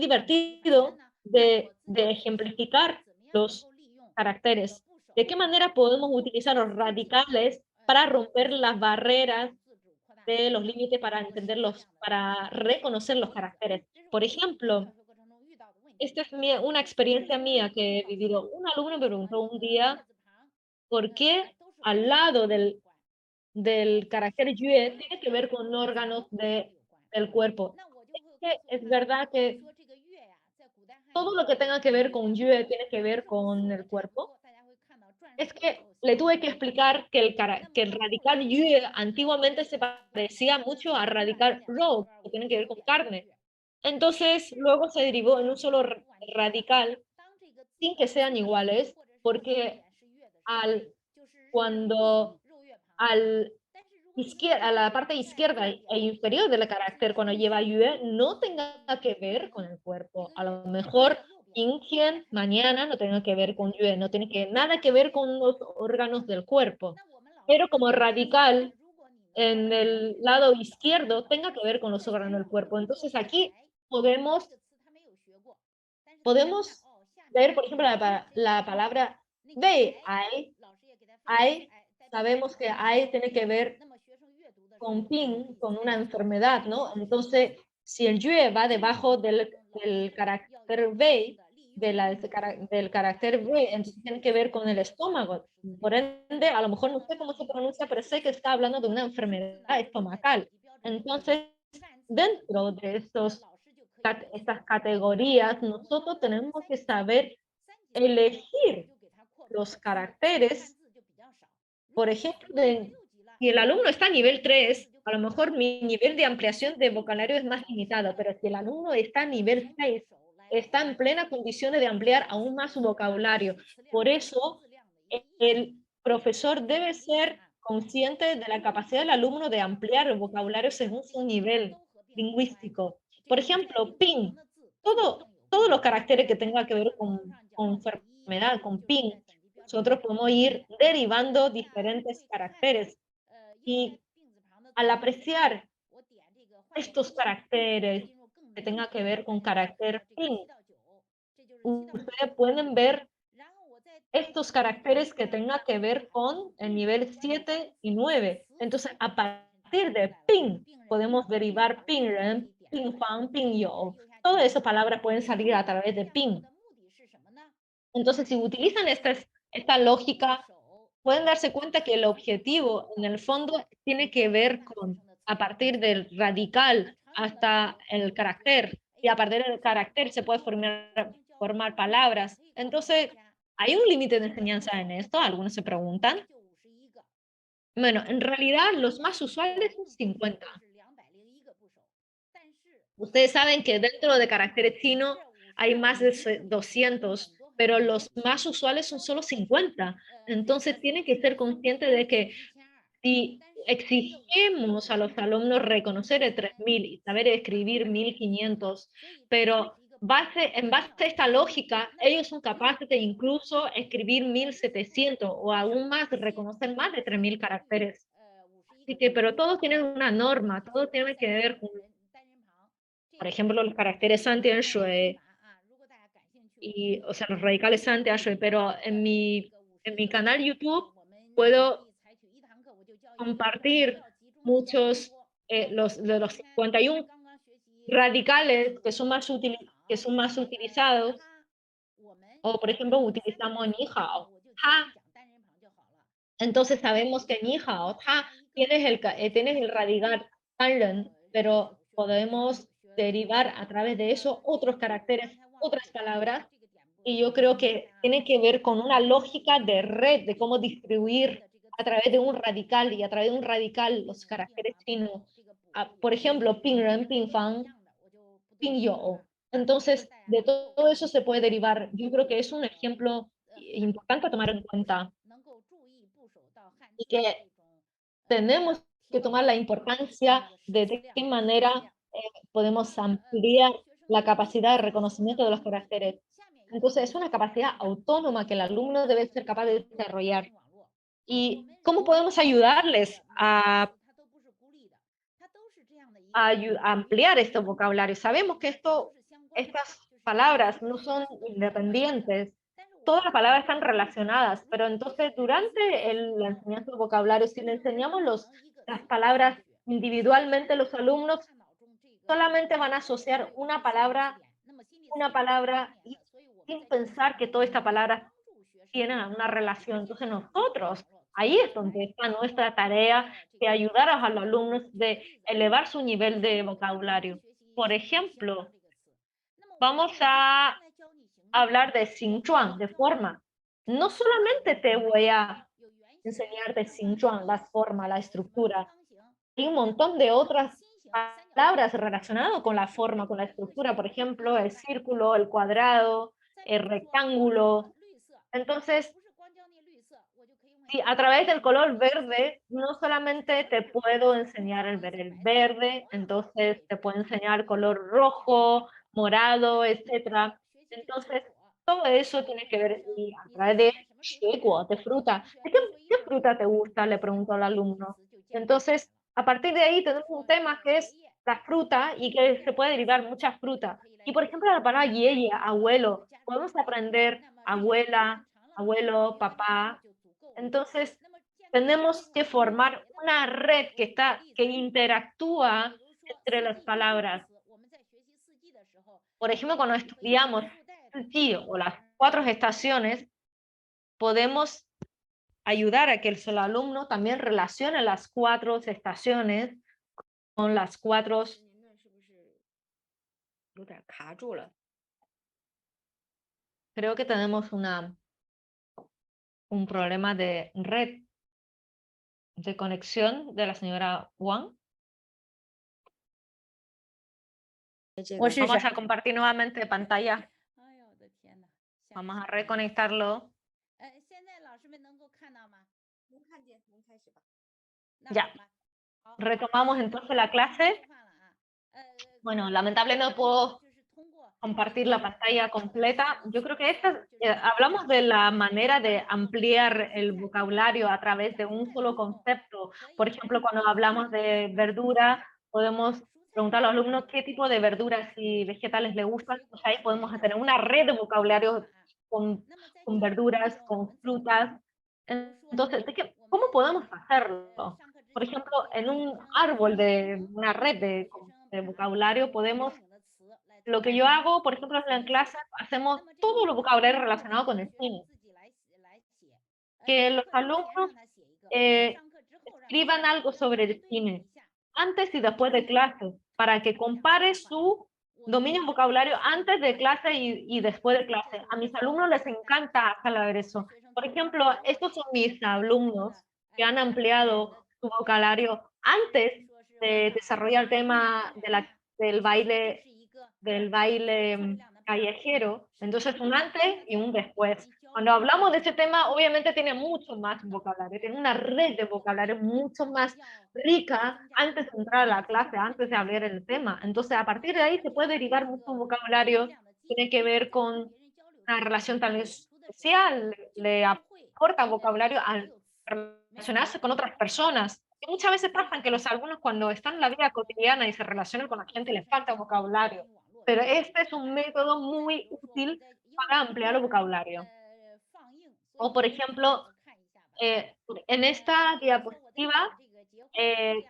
divertido de ejemplificar los caracteres. ¿De qué manera podemos utilizar los radicales para romper las barreras de los límites para entenderlos, para reconocer los caracteres? Por ejemplo, esta es una experiencia mía que he vivido. Un alumno me preguntó un día por qué al lado del carácter yue tiene que ver con órganos del cuerpo. Es que es verdad que todo lo que tenga que ver con yue tiene que ver con el cuerpo. Es que le tuve que explicar que que el radical yue antiguamente se parecía mucho al radical rou, que tiene que ver con carne. Entonces, luego se derivó en un solo radical sin que sean iguales, porque al, cuando al a la parte izquierda e inferior del carácter cuando lleva yue no tenga que ver con el cuerpo. A lo mejor Ingien mañana no tenga que ver con yue, no tiene nada que ver con los órganos del cuerpo. Pero como radical en el lado izquierdo tenga que ver con los órganos del cuerpo. Entonces aquí podemos, podemos ver, por ejemplo, la palabra bei, ai, sabemos que ai tiene que ver con pin, con una enfermedad, ¿no? Entonces, si el yue va debajo del carácter bei, del carácter B, entonces tiene que ver con el estómago. Por ende, a lo mejor no sé cómo se pronuncia, pero sé que está hablando de una enfermedad estomacal. Entonces, dentro de estas categorías, nosotros tenemos que saber elegir los caracteres. Por ejemplo, si el alumno está a nivel 3, a lo mejor mi nivel de ampliación de vocabulario es más limitado, pero si el alumno está a nivel 6, está en plena condiciones de ampliar aún más su vocabulario. Por eso, el profesor debe ser consciente de la capacidad del alumno de ampliar el vocabulario según su nivel lingüístico. Por ejemplo, PIN, todos los caracteres que tengan que ver con enfermedad, con PIN, nosotros podemos ir derivando diferentes caracteres y al apreciar estos caracteres que tengan que ver con carácter PIN, ustedes pueden ver estos caracteres que tengan que ver con el nivel 7 y 9. Entonces, a partir de PIN, podemos derivar PIN-ren, PIN-fan, PIN-yo. Todas esas palabras pueden salir a través de PIN. Entonces, si utilizan esta lógica, pueden darse cuenta que el objetivo, en el fondo, tiene que ver con, a partir del radical hasta el carácter, y a partir del carácter se puede formar palabras. Entonces, ¿hay un límite de enseñanza en esto? Algunos se preguntan. Bueno, en realidad los más usuales son 50. Ustedes saben que dentro de caracteres chino hay más de 200, pero los más usuales son solo 50. Entonces, tiene que ser consciente de que si exigimos a los alumnos reconocer el 3000 y saber escribir 1500, pero en base a esta lógica, ellos son capaces de incluso escribir 1700 o aún más, reconocer más de 3000 caracteres. Así que, pero todos tienen una norma, todo tiene que ver con, por ejemplo, los caracteres Santianshui y, o sea, los radicales Santianshui, pero en mi canal YouTube puedo compartir muchos de los 51 radicales que son más utilizados, o por ejemplo, utilizamos ni hao, ta. Entonces sabemos que ni hao, ta, tienes el radical tanren, pero podemos derivar a través de eso otros caracteres, otras palabras, y yo creo que tiene que ver con una lógica de red, de cómo distribuir a través de un radical y a través de un radical los caracteres chinos. Por ejemplo, pinren, pinfang, pinyo. Entonces, de todo eso se puede derivar. Yo creo que es un ejemplo importante a tomar en cuenta y que tenemos que tomar la importancia de qué manera podemos ampliar la capacidad de reconocimiento de los caracteres. Entonces, es una capacidad autónoma que el alumno debe ser capaz de desarrollar. ¿Y cómo podemos ayudarles a ampliar este vocabulario? Sabemos que estas palabras no son independientes, todas las palabras están relacionadas, pero entonces durante la enseñanza del vocabulario, si le enseñamos las palabras individualmente, los alumnos solamente van a asociar una palabra y sin pensar que toda esta palabra tienen una relación. Entonces nosotros, ahí es donde está nuestra tarea de ayudar a los alumnos de elevar su nivel de vocabulario. Por ejemplo, vamos a hablar de xingzhuang, de forma. No solamente te voy a enseñar de xingzhuang, la forma, la estructura. Hay un montón de otras palabras relacionadas con la forma, con la estructura. Por ejemplo, el círculo, el cuadrado, el rectángulo. Entonces, sí, a través del color verde, no solamente te puedo enseñar el ver el verde, entonces te puedo enseñar el color rojo, morado, etcétera. Entonces, todo eso tiene que ver y a través de de fruta. ¿Qué fruta te gusta? Le pregunto al alumno. Entonces, a partir de ahí tenemos un tema que es la fruta y que se puede derivar muchas frutas. Y por ejemplo, la palabra yeye, abuelo, podemos aprender abuela, abuelo, papá. Entonces, tenemos que formar una red que interactúa entre las palabras. Por ejemplo, cuando estudiamos el Qi o las 4 estaciones, podemos ayudar a que el alumno también relacione las 4 estaciones con las 4. Creo que tenemos un problema de red, de conexión de la señora Wang. Vamos a compartir nuevamente pantalla. Vamos a reconectarlo. Ya, retomamos entonces la clase. Bueno, lamentablemente no puedo compartir la pantalla completa. Yo creo que hablamos de la manera de ampliar el vocabulario a través de un solo concepto. Por ejemplo, cuando hablamos de verdura, podemos preguntar a los alumnos qué tipo de verduras y vegetales les gustan. Pues ahí podemos tener una red de vocabulario con, con verduras, con frutas. Entonces, ¿cómo podemos hacerlo? Por ejemplo, en un árbol de una red de vocabulario podemos lo que yo hago, por ejemplo, en la clase, hacemos todo lo vocabulario relacionado con el cine. Que los alumnos escriban algo sobre el cine, antes y después de clase, para que compare su dominio en vocabulario antes de clase y después de clase. A mis alumnos les encanta saber eso. Por ejemplo, estos son mis alumnos que han ampliado su vocabulario antes de desarrollar el tema del baile callejero, entonces un antes y un después. Cuando hablamos de este tema, obviamente tiene mucho más vocabulario, tiene una red de vocabulario mucho más rica antes de entrar a la clase, antes de abrir el tema. Entonces, a partir de ahí se puede derivar mucho vocabulario, tiene que ver con una relación tal vez social, le aporta vocabulario al relacionarse con otras personas. Y muchas veces pasa que los alumnos cuando están en la vida cotidiana y se relacionan con la gente les falta vocabulario, pero este es un método muy útil para ampliar el vocabulario. O, por ejemplo, en esta diapositiva,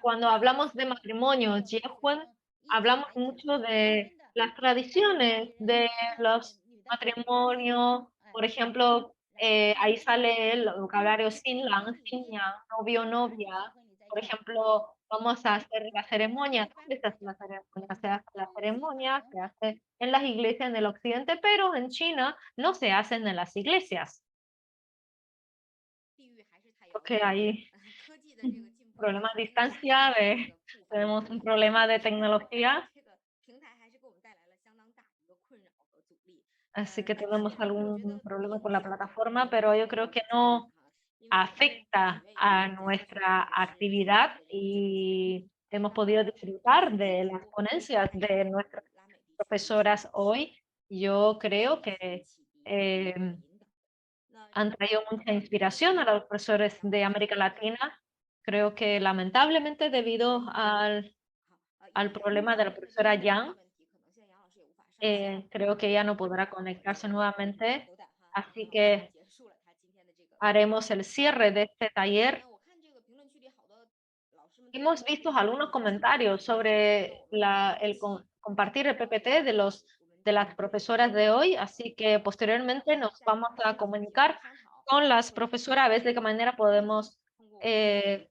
cuando hablamos de matrimonio,结婚, hablamos mucho de las tradiciones de los matrimonios. Por ejemplo, ahí sale el vocabulario新郎, 新娘, novio, novia. Por ejemplo, vamos a hacer la ceremonia. ¿Dónde se hace la ceremonia? La ceremonia se hace en las iglesias en el occidente, pero en China no se hacen en las iglesias. Porque hay un problema de distancia, tenemos un problema de tecnología, así que tenemos algún problema con la plataforma, pero yo creo que no afecta a nuestra actividad y hemos podido disfrutar de las ponencias de nuestras profesoras hoy. Yo creo que han traído mucha inspiración a los profesores de América Latina. Creo que lamentablemente debido al problema de la profesora Yang, creo que ella no podrá conectarse nuevamente, así que haremos el cierre de este taller. Hemos visto algunos comentarios sobre compartir el PPT de las profesoras de hoy, así que posteriormente nos vamos a comunicar con las profesoras a ver de qué manera podemos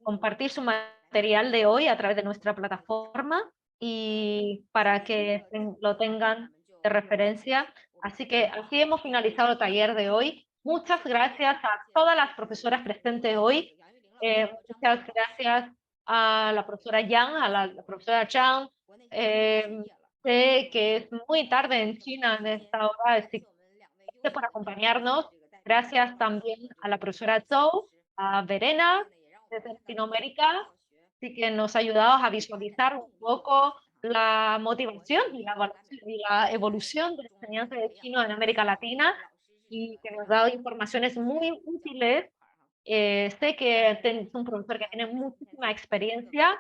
compartir su material de hoy a través de nuestra plataforma y para que lo tengan de referencia. Así que así hemos finalizado el taller de hoy. Muchas gracias a todas las profesoras presentes hoy. Muchas gracias a la profesora Yang, a la profesora Chang. Sé que es muy tarde en China en esta hora, así que gracias por acompañarnos. Gracias también a la profesora Zhou, a Verena, desde Latinoamérica, así que nos ha ayudado a visualizar un poco la motivación y la evolución de la enseñanza de chino en América Latina y que nos ha dado informaciones muy útiles. Sé que es un profesor que tiene muchísima experiencia.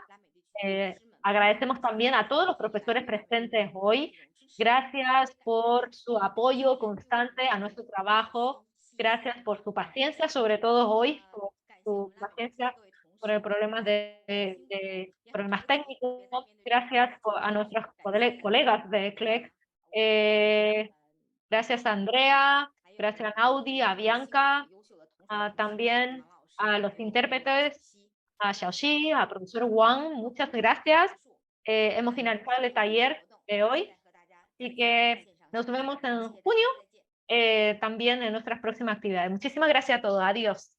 Agradecemos también a todos los profesores presentes hoy. Gracias por su apoyo constante a nuestro trabajo. Gracias por su paciencia, sobre todo hoy, por su paciencia por el problema de problemas técnicos. Gracias a nuestros colegas de CLEC. Gracias a Andrea, gracias a Naudi, a Bianca, también a los intérpretes, a Xiaoxi, a profesor Wang, muchas gracias. Hemos finalizado el taller de hoy, así que nos vemos en junio, también en nuestras próximas actividades. Muchísimas gracias a todos. Adiós.